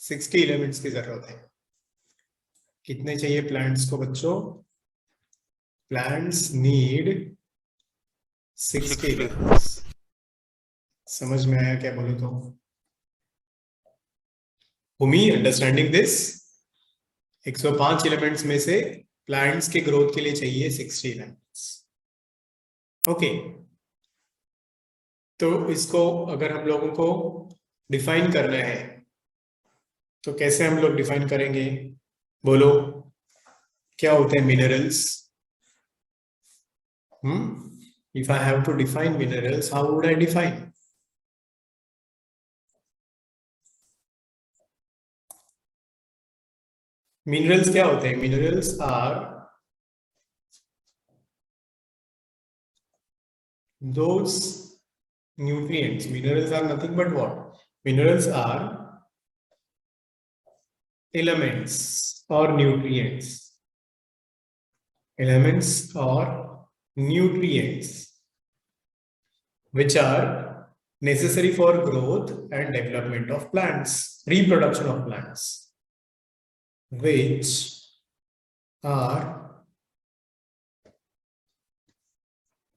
60 एलिमेंट्स की जरूरत है. कितने चाहिए प्लांट्स को बच्चों? Plants need 60 elements. समझ में आया क्या बोलूं तो? भूमि, अंडरस्टैंडिंग दिस? 105 एलिमेंट्स में से प्लांट्स के ग्रोथ के लिए चाहिए 60 एलिमेंट्स. ओके, तो इसको अगर हम लोगों को डिफाइन करना है तो कैसे हम लोग डिफाइन करेंगे? बोलो, क्या होते हैं minerals? If I have to define minerals, how would I define? Minerals क्या होते हैं? Minerals are those nutrients. Minerals are nothing but what? Minerals are elements or nutrients. Elements or nutrients which are necessary for growth and development of plants, reproduction of plants, which are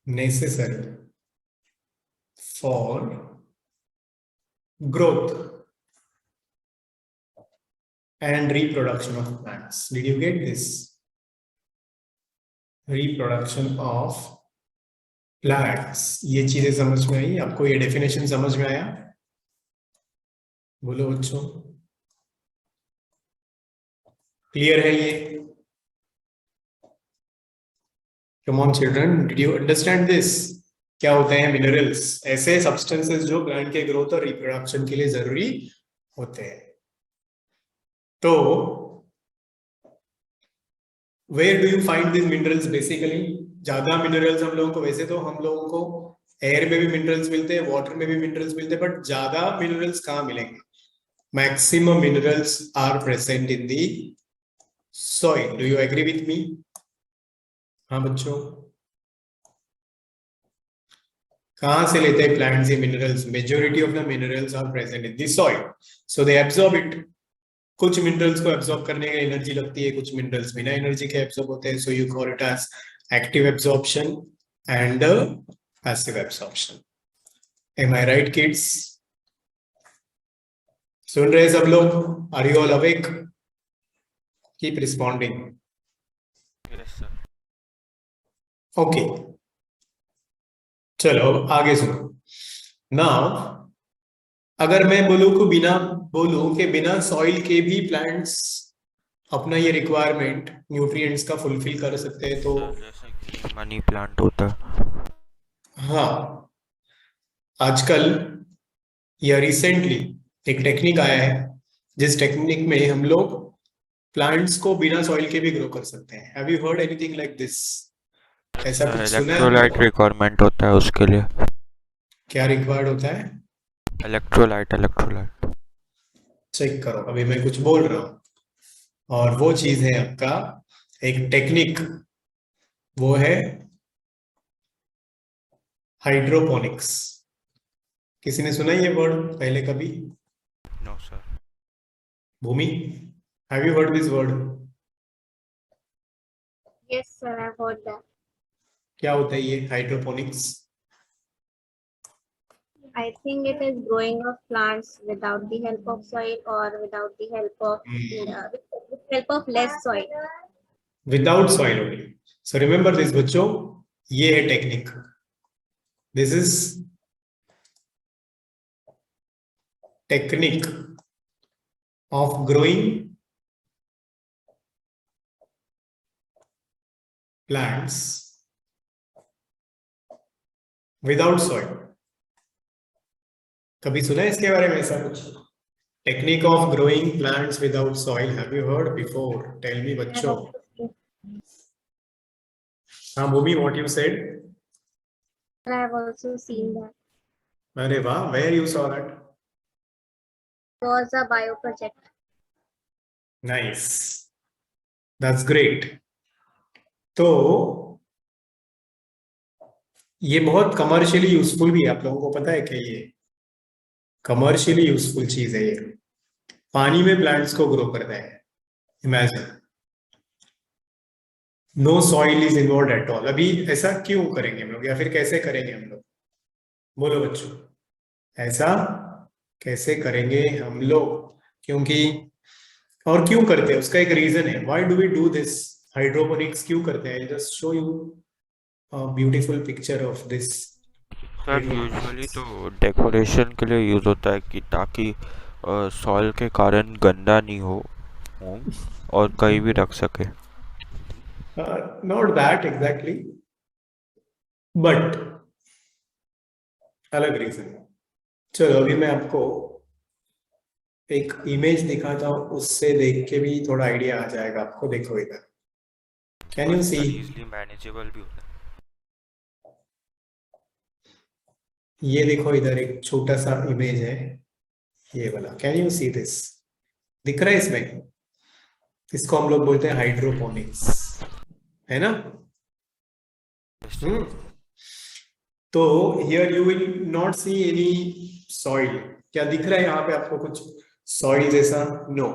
necessary for growth and reproduction of plants. Did you get this? Reproduction of plants. ये चीजें समझ में आई आपको? ये definition समझ में आया? बोलो बच्चों, क्लियर है ये? Come on children, did you understand this? क्या होते हैं मिनरल्स? ऐसे सब्सटेंसेस जो प्लांट के ग्रोथ और रिप्रोडक्शन के लिए जरूरी होते हैं. तो where do you find this minerals? Basically ज्यादा मिनरल्स हम लोगों को, वैसे तो हम लोगों को एयर में भी मिनरल्स मिलते हैं, वाटर में भी मिनरल्स मिलते हैं, बट ज्यादा मिनरल्स कहाँ मिलेंगे? Maximum minerals are present in the soil. Do you agree with me? हाँ बच्चों, कहां से लेते हैं प्लांट्स ये minerals? Majority of the minerals are present in the soil, so they absorb it. कुछ मिनरल्स को एब्सॉर्ब करने में एनर्जी लगती है, कुछ मिनरल्स बिना एनर्जी के एब्सॉर्ब होते हैं, so you call it as active absorption and passive absorption. Am I right kids? सुन रहे सब लोग? Are you all awake? Keep responding. Yes, sir. Okay, चलो आगे सुनो. नाउ अगर मैं बोलूं कि बिना सॉइल के भी प्लांट्स अपना ये रिक्वायरमेंट न्यूट्रिएंट्स का फुलफिल कर सकते हैं, तो Sir, जैसे कि मनी प्लांट होता है. हाँ, आजकल या रिसेंटली एक टेक्निक आया है जिस टेक्निक में हम लोग प्लांट्स को बिना सॉइल के भी ग्रो कर सकते हैं. Have you heard anything like this? ऐसा कुछ सुना है? इलेक्ट्रोलाइट रिक्वायरमेंट होता है उसके लिए. क्या रिक्वायर्ड होता है? इलेक्ट्रोलाइट. चेक करो, अभी मैं कुछ बोल रहा हूं और वो चीज है आपका एक टेक्निक, वो है हाइड्रोपोनिक्स. किसी ने सुना ये वर्ड पहले कभी? No sir. Bhoomi, have you heard this word? Yes, sir, I've heard that. क्या होता है ये hydroponics? I think it is growing of plants without the help of soil or without the help of with help of less soil. Without soil only. So remember this बच्चों, ये है technique. This is technique of growing plants without soil. कभी सुना है इसके बारे में ऐसा कुछ? Technique of growing plants without soil, have you heard before? Tell me बच्चों. हाँ Bhumi, what you said? I have also seen that. अरे वाह, where you saw that? Was a bio project. Nice, that's great. तो ये बहुत commercially useful भी है, आप लोगों को पता है क्या? ये कमर्शियली यूजफुल चीज है ये, पानी में प्लांट्स को ग्रो करता है। Imagine, no soil is involve at all. अभी ऐसा क्यों करेंगे हम लोग, या फिर कैसे करेंगे हम लोग? बोलो बच्चों, ऐसा कैसे करेंगे हम लोग? क्योंकि, और क्यों करते हैं उसका एक रीजन है। Why do we do this? Hydroponics क्यों करते हैं? Just show you beautiful picture of this sir usually hydroponics. तो डेकोरेशन के लिए यूज़ होता है कि ताकि सॉइल के कारण गंदा नहीं हो और कहीं भी रख सके। नॉट दैट एग्जैक्टली, बट अलग रीजन। चलो अभी मैं आपको एक इमेज दिखाता हूँ, उससे देख के भी थोड़ा आइडिया आ जाएगा आपको। देखो इधर, कैन और you see? Sir easily manageable भी होता है। ये देखो इधर एक छोटा सा इमेज है, ये वाला। Can you see this? दिख रहा है इसमें? इसको हम लोग बोलते हैं हाइड्रोपोनिक्स, है ना? Yes, sir. हम्म। तो here you will not see any soil. क्या दिख रहा है यहाँ पे आपको कुछ सॉइल जैसा? No,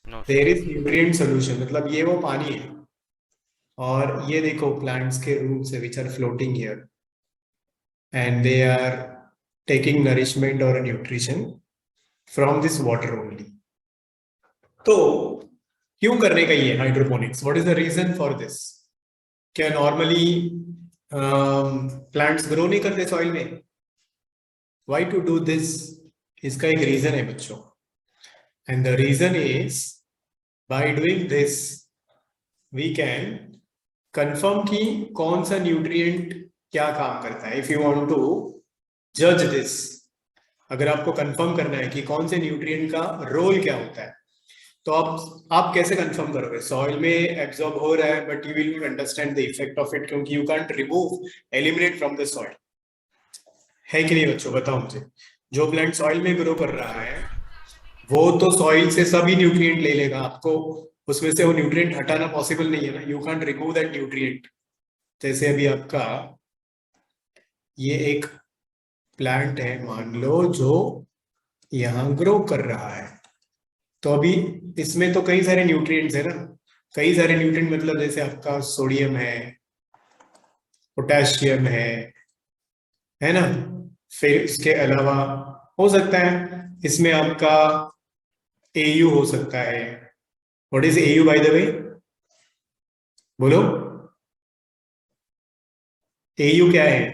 No, there sir. Is nutrient solution, मतलब ये वो पानी है। और ये देखो प्लांट्स के रूट्स है which are floating here, and they are taking nourishment or nutrition from this water only. तो क्यों करने का ये hydroponics? What is the reason for this? क्या नॉर्मली प्लांट्स ग्रो नहीं करते सॉइल में? Why to do this? इसका एक रीजन है बच्चों, and the reason is by doing this we can confirm कि कौन सा न्यूट्रिएंट क्या काम करता है। इफ यू वांट टू जज दिस, अगर आपको कंफर्म करना है कि कौन से न्यूट्रिएंट का रोल क्या होता है, तो आप कैसे कंफर्म करोगे? सॉइल में एब्जॉर्ब हो रहा है but you will not understand the effect of it, क्योंकि you can't remove, eliminate from the soil. है कि नहीं बच्चों? बताओ मुझे। जो प्लांट सॉइल में ग्रो कर रहा है वो तो सॉइल से सभी न्यूट्रिएंट ले लेगा, आपको उसमें से वो न्यूट्रिएंट हटाना पॉसिबल नहीं है ना। You can't remove that nutrient. जैसे अभी आपका ये एक प्लांट है मान लो, जो यहाँ ग्रो कर रहा है, तो अभी इसमें तो कई सारे न्यूट्रिएंट्स है ना। कई सारे न्यूट्रिएंट मतलब जैसे आपका सोडियम है, पोटेशियम है ना। फिर इसके अलावा हो सकता है इसमें आपका एयू हो सकता है। What is AU by the way? बोलो, एयू क्या है?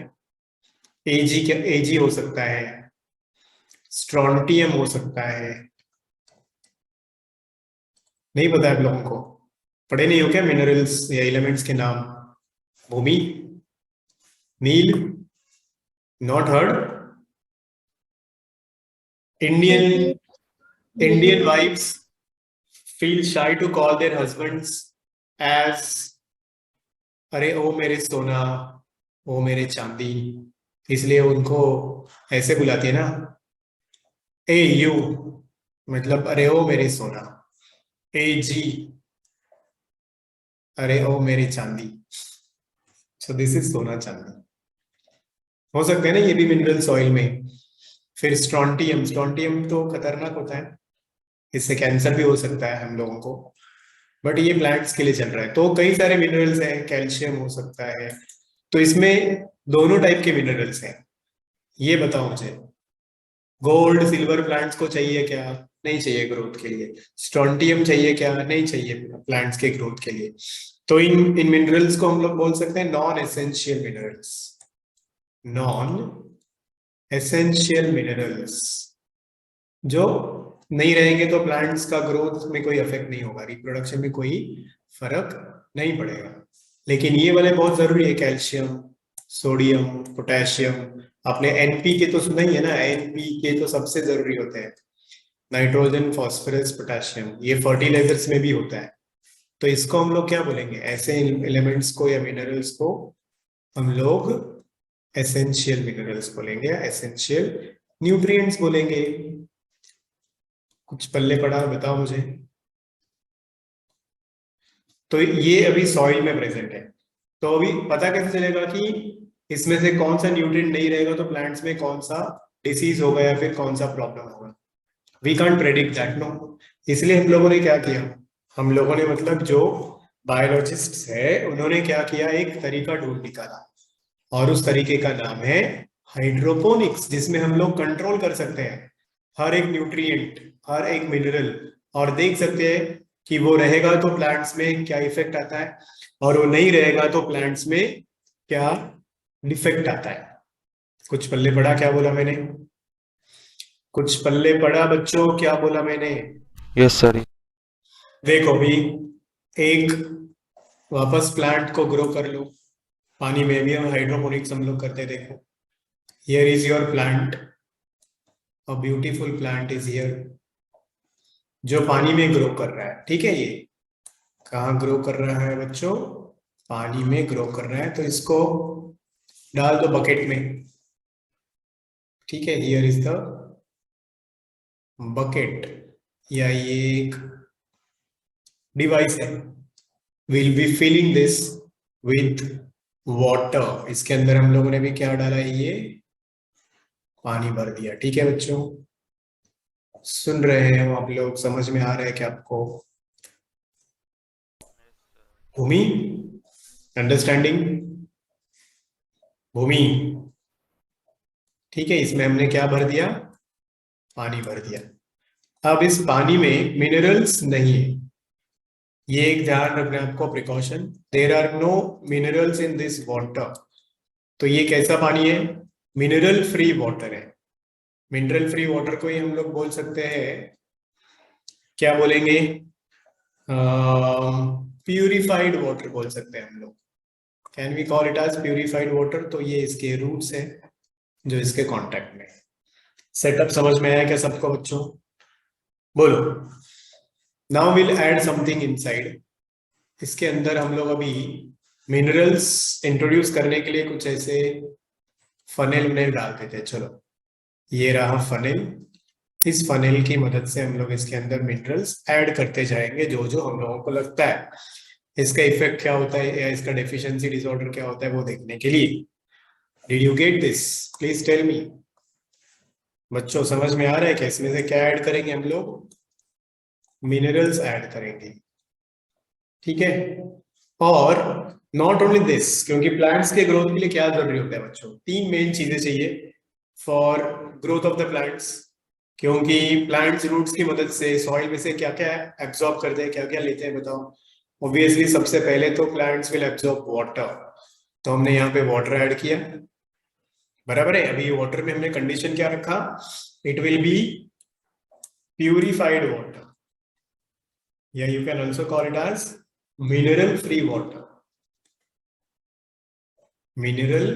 एजी क्या? एजी हो सकता है, स्ट्रॉन्टियम हो सकता है। नहीं पता आप लोगों को? पढ़े नहीं हो क्या मिनरल्स या एलिमेंट्स के नाम? Bhumi, Neel, not heard? Indian Indian wives feel shy to call their husbands as अरे ओ मेरे सोना, ओ मेरे चांदी, इसलिए उनको ऐसे बुलाती है ना, ए यू, मतलब अरे ओ मेरे सोना। ए जी, अरे ओ मेरी चांदी। सो दिस इज सोना चांदी। हो सकते हैं ना ये भी मिनरल सॉइल में। फिर स्ट्रॉन्टियम, स्ट्रॉन्टियम तो खतरनाक होता है, इससे कैंसर भी हो सकता है हम लोगों को, बट ये प्लांट्स के लिए चल रहा है। तो कई सारे मिनरल्स हैं, कैल्शियम हो सकता है। तो इसमें दोनों टाइप के मिनरल्स हैं। ये बताओ मुझे, गोल्ड सिल्वर प्लांट्स को चाहिए क्या? नहीं चाहिए ग्रोथ के लिए। स्ट्रॉन्टियम चाहिए क्या? नहीं चाहिए प्लांट्स के ग्रोथ के लिए। तो इन मिनरल्स को हम लोग बोल सकते हैं non essential minerals. Non essential minerals, जो नहीं रहेंगे तो प्लांट्स का ग्रोथ में कोई इफेक्ट नहीं होगा, रिप्रोडक्शन में कोई फर्क नहीं पड़ेगा। लेकिन ये वाले बहुत जरूरी है, कैल्शियम, सोडियम, पोटेशियम। आपने एनपीके तो सुना ही है ना? एनपीके तो सबसे जरूरी होते हैं, नाइट्रोजन, फास्फोरस, पोटेशियम। ये फर्टिलाइजर्स में भी होता है। तो इसको हम लोग क्या बोलेंगे? ऐसे एलिमेंट्स को या मिनरल्स को हम लोग एसेंशियल मिनरल्स बोलेंगे, एसेंशियल न्यूट्रिएंट्स बोलेंगे। कुछ पल्ले पड़ा बताओ मुझे। तो ये अभी सॉइल में प्रेजेंट है, तो अभी पता कैसे चलेगा कि इसमें से कौन सा न्यूट्रिएंट नहीं रहेगा तो प्लांट्स में कौन सा डिसीज होगा या फिर कौन सा प्रॉब्लम होगा, we can't predict that no. इसलिए हम लोगों ने क्या किया, हम लोगों ने मतलब जो बायोलॉजिस्ट है उन्होंने क्या किया, एक तरीका ढूंढ निकाला और उस तरीके का नाम है हाइड्रोपोनिक्स, जिसमें हम लोग कंट्रोल कर सकते हैं हर एक न्यूट्रिएंट, हर एक मिनरल, और देख सकते हैं कि वो रहेगा तो प्लांट्स में क्या इफेक्ट आता है और वो नहीं रहेगा तो प्लांट्स में क्या डिफेक्ट आता है। कुछ पल्ले पड़ा क्या बोला मैंने, कुछ पल्ले पड़ा बच्चों, क्या बोला मैंने? Yes sir. देखो भी, एक वापस प्लांट को ग्रो कर लो, पानी में भी हम हाइड्रोपोनिक्स हम लोग करते, देखो here is your plant, a beautiful plant is here, जो पानी में ग्रो कर रहा है, ठीक है। ये कहाँ ग्रो कर रहा है बच्चों, पानी में ग्रो कर रहा है, तो इसको डाल दो बकेट में, ठीक है। हियर इज द बकेट, या ये एक डिवाइस है, will be filling this with water. इसके अंदर हम लोगों ने भी क्या डाला है, ये पानी भर दिया, ठीक है बच्चों। सुन रहे हैं आप लोग, समझ में आ रहा है क्या आपको? भूमि, अंडरस्टैंडिंग भूमि, ठीक है। इसमें हमने क्या भर दिया, पानी भर दिया। अब इस पानी में मिनरल्स नहीं है, ये एक ध्यान रखना है आपको, precaution, there are no minerals in this water. तो ये कैसा पानी है, मिनरल फ्री वाटर है। मिनरल फ्री वाटर को ही हम लोग बोल सकते हैं, क्या बोलेंगे, प्यूरिफाइड वाटर बोल सकते हैं हम लोग, can we call it as purified water. तो ये इसके रूट्स है जो इसके कांटेक्ट में। सेटअप समझ में आया क्या सबको बच्चों? बोलो। Now will add something inside. इसके अंदर हम लोग अभी मिनरल्स इंट्रोड्यूस करने के लिए कुछ ऐसे फनेल में डालते थे। चलो ये रहा फनेल, इस फनेल की मदद से हम लोग इसके अंदर मिनरल्स ऐड करते जाएंगे जो जो हम लोगों को लगता है। इसका इफेक्ट क्या होता है या इसका डेफिशिएंसी डिसऑर्डर क्या होता है वो देखने के लिए। Did you get this? Please tell me. बच्चों समझ में आ रहा है क्या? इसमें से क्या ऐड करेंगे हम लोग? मिनरल्स ऐड करेंगे, ठीक है। और नॉट ओनली दिस, क्योंकि प्लांट्स के ग्रोथ के लिए क्या जरूरी होता है बच्चों? तीन मेन चीजें चाहिए for growth of the plants, क्योंकि प्लांट्स रूट्स की मदद से सॉइल में से क्या क्या एब्जॉर्ब करते हैं, क्या क्या लेते हैं बताओ? ऑब्वियसली सबसे पहले तो प्लांट्स विल एब्जॉर्ब वाटर, तो हमने यहाँ पे वाटर ऐड किया, बराबर है। अभी वाटर में हमने कंडीशन क्या रखा, it will be purified water, या you can also call it as mineral free water, mineral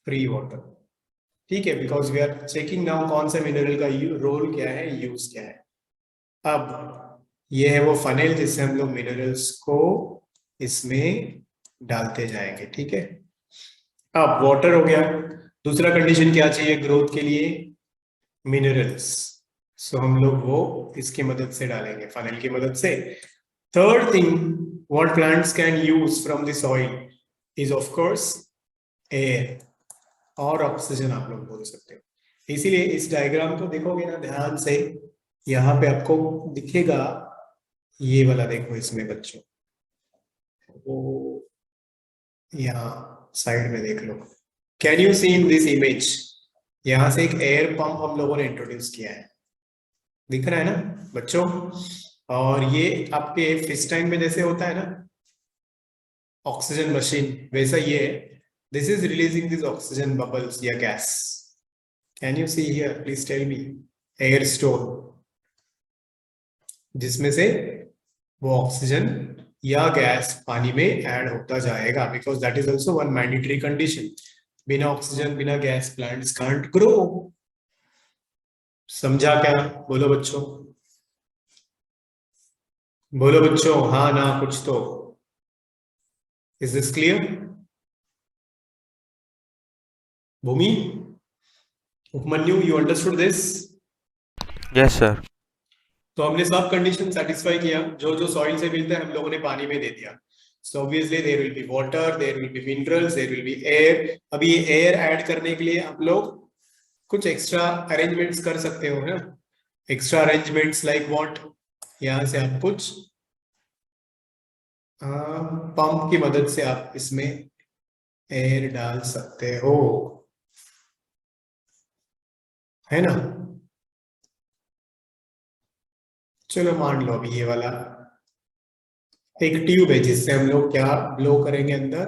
free water, ठीक है। Because we are checking now कौन सा मिनरल का रोल क्या है, यूज क्या है। अब ये है वो फनेल जिससे हम लोग मिनरल्स को इसमें डालते जाएंगे, ठीक है। अब वाटर हो गया, दूसरा कंडीशन क्या चाहिए ग्रोथ के लिए? मिनरल्स। सो हम लोग वो इसकी मदद से डालेंगे, फनेल की मदद से। Third thing what plants can use from the soil is of course air और ऑक्सीजन, आप लोग बोल सकते हो। इसीलिए इस डायग्राम को देखोगे ना ध्यान से, यहाँ पे आपको दिखेगा ये वाला, देखो इसमें बच्चों, वो यहाँ साइड में देख लो, can you see in this image? यहाँ से एक एयर पंप हम लोगों ने इंट्रोड्यूस किया है, दिख रहा है ना बच्चों? और ये आपके फिश टैंक में जैसे होता है ना ऑक्सीजन मशीन, वैसा ये है। This is releasing these oxygen bubbles या gas. Can you see here? Please tell me. Air stone, जिसमें से वो ऑक्सीजन या गैस पानी में ऐड होता जाएगा, because that is also one mandatory condition. बिना ऑक्सीजन बिना गैस plants can't grow. समझा क्या? बोलो बच्चों, बोलो बच्चों, हाँ ना कुछ तो। Is this clear? Bhoomi, Upmanyu, you understood this? Yes sir. तो हमने सब कंडीशन सेटिस्फाई किया, जो जो सॉइल से मिलता है हम लोगों ने पानी में दे दिया। So obviously there will be water, there will be minerals, there will be air. अभी ये air ऐड करने के लिए आप लोग कुछ एक्स्ट्रा अरेंजमेंट्स कर सकते हो ना. एक्स्ट्रा अरेंजमेंट्स लाइक व्हाट, यहाँ से आप कुछ पंप की मदद से आप इसमें एयर डाल सकते हो, है ना. चलो मान लो अभी ये वाला एक ट्यूब है जिससे हम लोग क्या ब्लो करेंगे, अंदर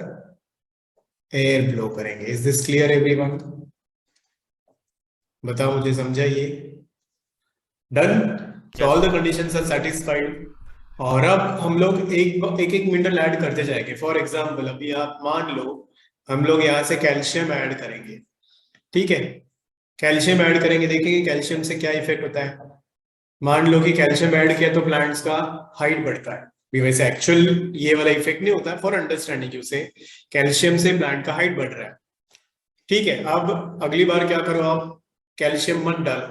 एयर ब्लो करेंगे. Is this clear everyone? बताओ मुझे, समझाइए. डन. तो all the conditions are satisfied. और अब हम लोग एक एक मिनरल ऐड करते जाएंगे. फॉर एग्जांपल अभी आप मान लो हम लोग यहाँ से कैल्शियम ऐड करेंगे. ठीक है, कैल्शियम ऐड करेंगे. देखेंगे कैल्शियम से क्या इफेक्ट होता है. मान लो कि कैल्शियम ऐड किया तो प्लांट्स का हाइट बढ़ता है. वैसे एक्चुअल ये वाला इफेक्ट नहीं होता है, फॉर अंडरस्टैंडिंग यू से कैल्शियम से प्लांट का हाइट बढ़ रहा है. ठीक है, अब अगली बार क्या करो, आप कैल्शियम मत डालो.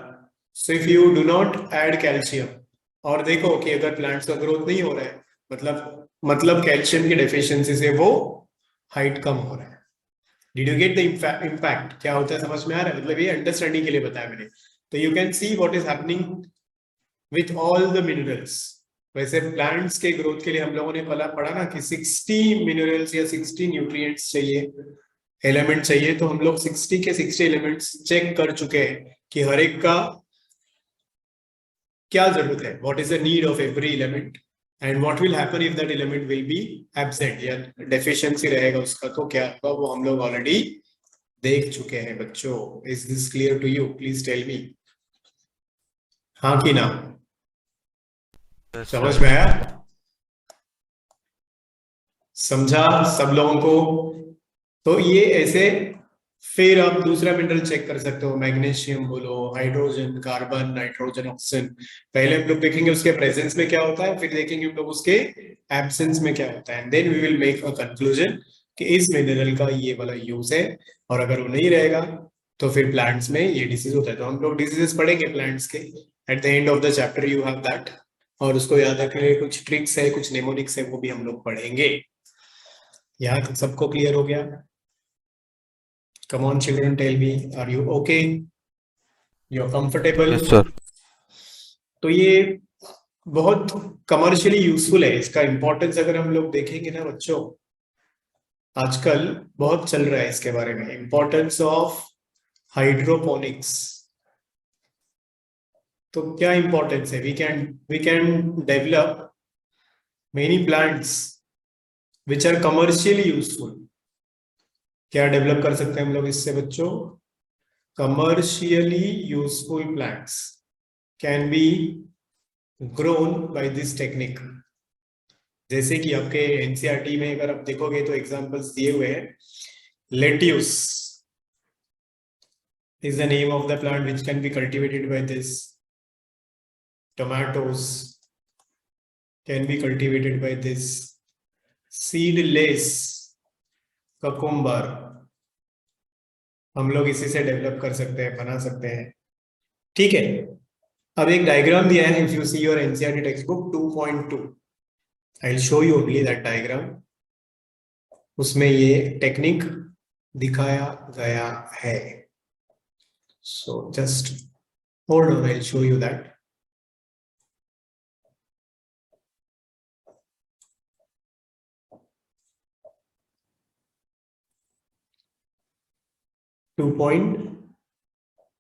So if you do not add calcium और देखो कि अगर प्लांट्स का ग्रोथ नहीं हो रहा है, मतलब कैल्शियम की डेफिशिएंसी से वो हाइट कम हो रहा है. Did you get the impact? क्या होता है समझ में आ रहा है? मतलब ये अंडरस्टैंडिंग के लिए बताया मैंने. तो you can see what is happening with all the minerals. वैसे प्लांट्स के ग्रोथ के लिए हम लोगों ने पढ़ा ना कि 60 मिनरल्स या 60 न्यूट्रिएंट्स चाहिए, एलिमेंट चाहिए. तो हम लोग 60 के 60 एलिमेंट्स चेक कर चुके हैं कि हर एक का क्या जरूरत है, what is the need of every element and what will happen if that element will be absent या डेफिशिएंसी रहेगा उसका, तो क्या होगा वो हम लोग ऑलरेडी देख चुके हैं बच्चों. Is this clear to you? Please tell me. हाँ कि ना? समझ में आया? समझा सब लोगों को? तो ये ऐसे. फिर आप दूसरा मिनरल चेक कर सकते हो, मैग्नीशियम बोलो, हाइड्रोजन, कार्बन, नाइट्रोजन, ऑक्सीजन. पहले हम लोग देखेंगे उसके प्रेजेंस में क्या होता है, फिर देखेंगे हम लोग उसके एब्सेंस में क्या होता है. And then we will make a conclusion कि इस मिनरल का ये वाला यूज है, और अगर वो नहीं रहेगा तो फिर प्लांट्स में ये डिसीज होता है. तो हम लोग डिसीजेस पढ़ेंगे प्लांट्स के. At the end of the chapter you have that. और उसको याद रखने के लिए कुछ ट्रिक्स है, कुछ नेमोनिक्स है, वो भी हम लोग पढ़ेंगे. यहाँ सबको क्लियर हो गया? Come on children, tell me, are you okay? You're comfortable? Yes sir. तो ये बहुत कमर्शियली यूजफुल है. इसका इंपॉर्टेंस अगर हम लोग देखेंगे ना बच्चों, आजकल बहुत चल रहा है इसके बारे में. Importance of hydroponics. तो क्या इंपॉर्टेंस है? We can develop many plants which are commercially useful. क्या डेवलप कर सकते हैं हम लोग इससे बच्चों? Commercially useful plants can be grown by this technique. जैसे कि आपके एनसीईआरटी में अगर आप देखोगे तो एग्जांपल्स दिए हुए हैं. Lettuce is the name of the plant which can be cultivated by this. Tomatoes can be cultivated by this. Seedless cucumber हम लोग इसी से डेवलप कर सकते हैं, बना सकते हैं. ठीक है, अब एक डायग्राम दिया है. If you see your NCERT text book 2.2, I will show you only that diagram. उसमें ये टेक्निक दिखाया गया है. So just hold on, I will show you that.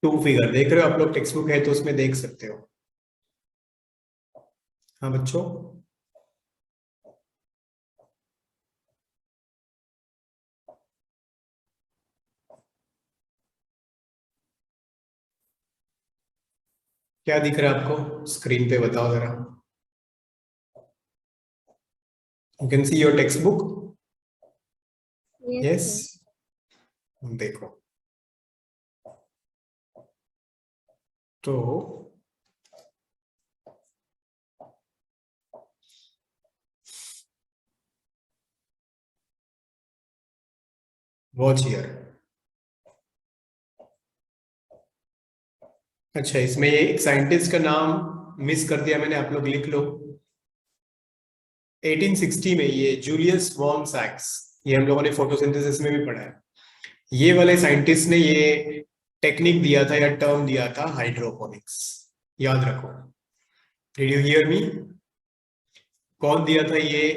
Two figure देख रहे हो आप लोग? टेक्स्ट बुक है तो उसमें देख सकते हो. हाँ बच्चों, क्या दिख रहा है आपको स्क्रीन पे? बताओ जरा. You can see your text book? Yes, yes. sir. देखो तो वॉच हियर. अच्छा, इसमें ये एक साइंटिस्ट का नाम मिस कर दिया मैंने, आप लोग लिख लो. 1860 में ये जूलियस वॉन सैक्स, ये हम लोगों ने फोटोसिंथेसिस में भी पढ़ा है, ये वाले साइंटिस्ट ने ये टेक्निक दिया था या टर्म दिया था हाइड्रोपोनिक्स। याद रखो। Did you hear me? कौन दिया था ये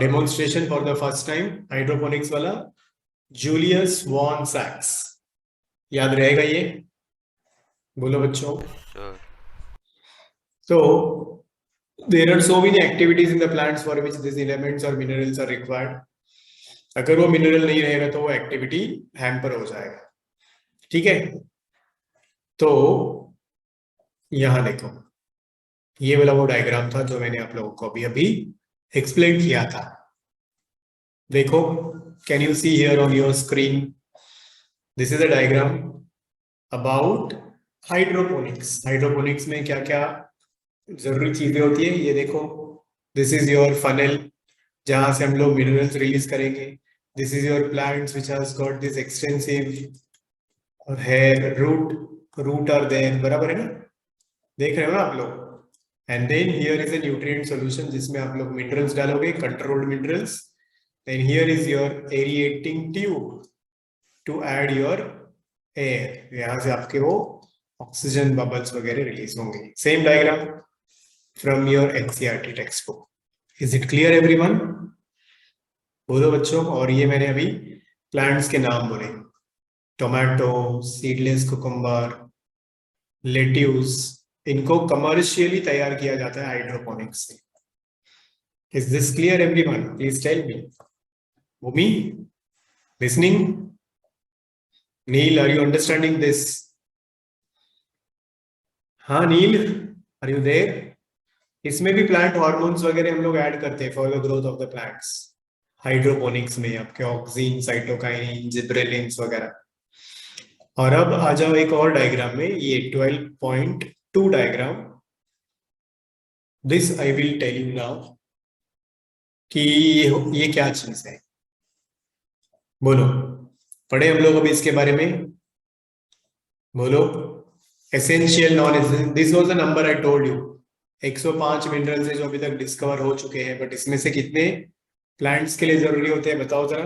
demonstration for the first time hydroponics वाला? जूलियस वॉन सैक्स। याद रहेगा ये? बोलो बच्चों। Sir So there are so many activities in the plants for which these elements or minerals are required. अगर वो मिनरल नहीं रहेगा तो वो एक्टिविटी हैम्पर हो जाएगा। ठीक है, तो यहां देखो, ये वाला वो डायग्राम था जो मैंने आप लोगों को अभी अभी एक्सप्लेन किया था। देखो, can you see here on your screen? This is a diagram about hydroponics. Hydroponics में क्या क्या जरूरी चीजें होती है, ये देखो। दिस इज योर फनल, जहां से हम लोग मिनरल्स रिलीज करेंगे। This is your plants which has got this extensive hair, root are there, बराबर है ना? देख रहे हो ना आप लोग? And then here is a nutrient solution जिसमें आप लोग मिनरल्स डालोगे, controlled minerals. Then here is your aerating tube to add your air, यहां से आपके वो ऑक्सीजन बबल्स वगैरह रिलीज होंगे। Same diagram from your NCERT text book. Is it clear everyone? बोलो बच्चों। और ये मैंने अभी प्लांट्स के नाम बोले, टोमेटो, सीडलेस कुकुम्बर, लेट्यूस, इनको कमर्शियली तैयार किया जाता है हाइड्रोपोनिक्स से। Is this clear everyone? Please tell me. Bhoomi, listening? Neel, are you understanding this? हाँ नील, आर यू देयर? इसमें भी प्लांट हार्मोन्स वगैरह हम लोग ऐड करते हैं for the growth of the plants. Hydroponics में आपके ऑक्सीन, साइटोकाइन, जिब्रेलिन्स वगैरह। और अब आ जाओ एक और डायग्राम में, ये 12.2 diagram. This I will tell you now कि ये क्या चीज है। बोलो, पढ़े हम लोग अभी इसके बारे में? बोलो। Essential, non essential, this was the number I told you. 105 minerals है जो अभी तक डिस्कवर हो चुके हैं, बट इसमें से कितने प्लांट्स के लिए जरूरी होते हैं बताओ जरा?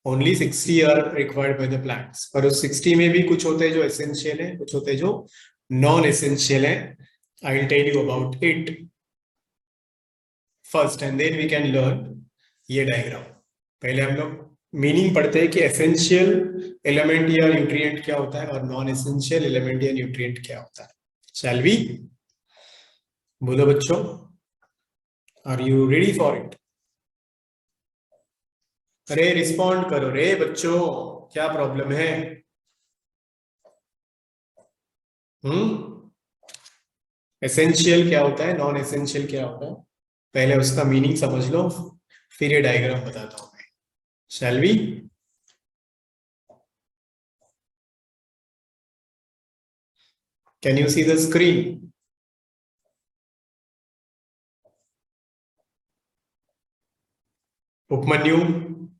Only 60 are required by the plants. पर उस 60 में भी कुछ होते हैं जो एसेंशियल है, कुछ होते हैं जो नॉन एसेंशियल है। I will tell you about it first and then we can learn ये डायग्राम। पहले हम लोग मीनिंग पढ़ते हैं कि एसेंशियल एलिमेंट या न्यूट्रिएंट क्या होता है और नॉन एसेंशियल एलिमेंट या न्यूट्रिएंट क्या होता है। Shall we? बोलो बच्चों, are you ready for it? अरे रिस्पॉन्ड करो रे बच्चों, क्या प्रॉब्लम है? एसेंशियल क्या होता है, नॉन एसेंशियल क्या होता है, पहले उसका मीनिंग समझ लो, फिर ये डायग्राम बताता हूं मैं। Shall we? Can you see the screen? Upmanyu,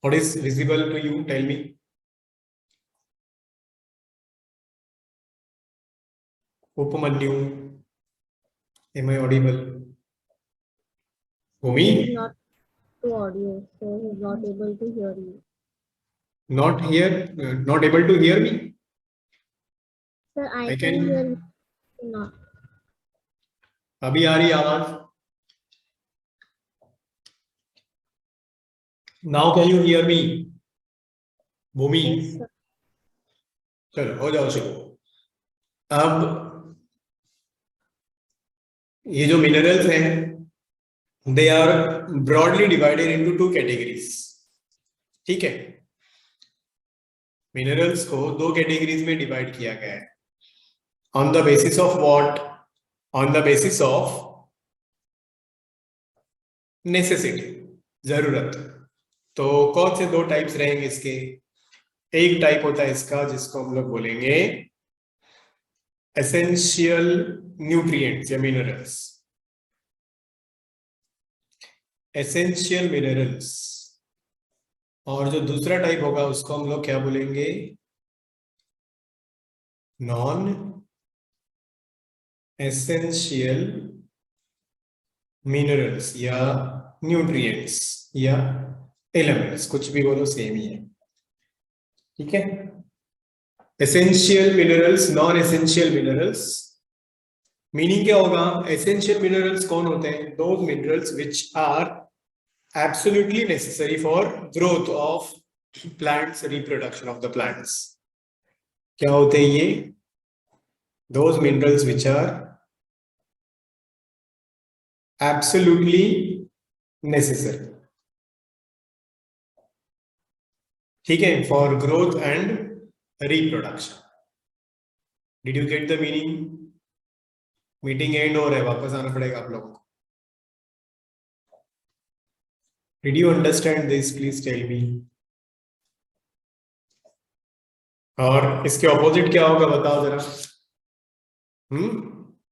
what is visible to you? Tell me. Upmanyu, am I audible? He is Bhumi, not to audio, so he is not able to hear you. not here, not able to hear me. Sir, I I can hear can. you not. अभी आ रही आवाज? Now can you hear me? Bhumi, Yes, sir. चलो हो जाओ शुरू। अब ये जो मिनरल्स हैं, they are broadly divided into 2 categories. ठीक है, मिनरल्स को 2 कैटेगरीज में डिवाइड किया गया है। On the basis of what? On the basis of necessity, जरूरत। तो कौन से 2 टाइप्स रहेंगे इसके? एक टाइप होता है इसका जिसको हम लोग बोलेंगे एसेंशियल न्यूट्रिएंट्स या मिनरल्स, एसेंशियल मिनरल्स। और जो दूसरा टाइप होगा उसको हम लोग क्या बोलेंगे? नॉन एसेंशियल मिनरल्स या न्यूट्रिएंट्स या एलिमेंट्स, कुछ भी बोलो सेम ही है, ठीक है। Essential minerals, non essential minerals, meaning क्या होगा? एसेंशियल मिनरल्स कौन होते हैं? Those minerals which are absolutely necessary for growth of plants, reproduction of the plants. क्या होते हैं ये? Those minerals which are absolutely necessary, ठीक है, for growth and reproduction. Did you get the meaning? Meeting end हो रहा है, वापस आना पड़ेगा आप लोगों को। Did you understand this? Please tell me. और इसके ऑपोजिट क्या होगा बताओ जरा।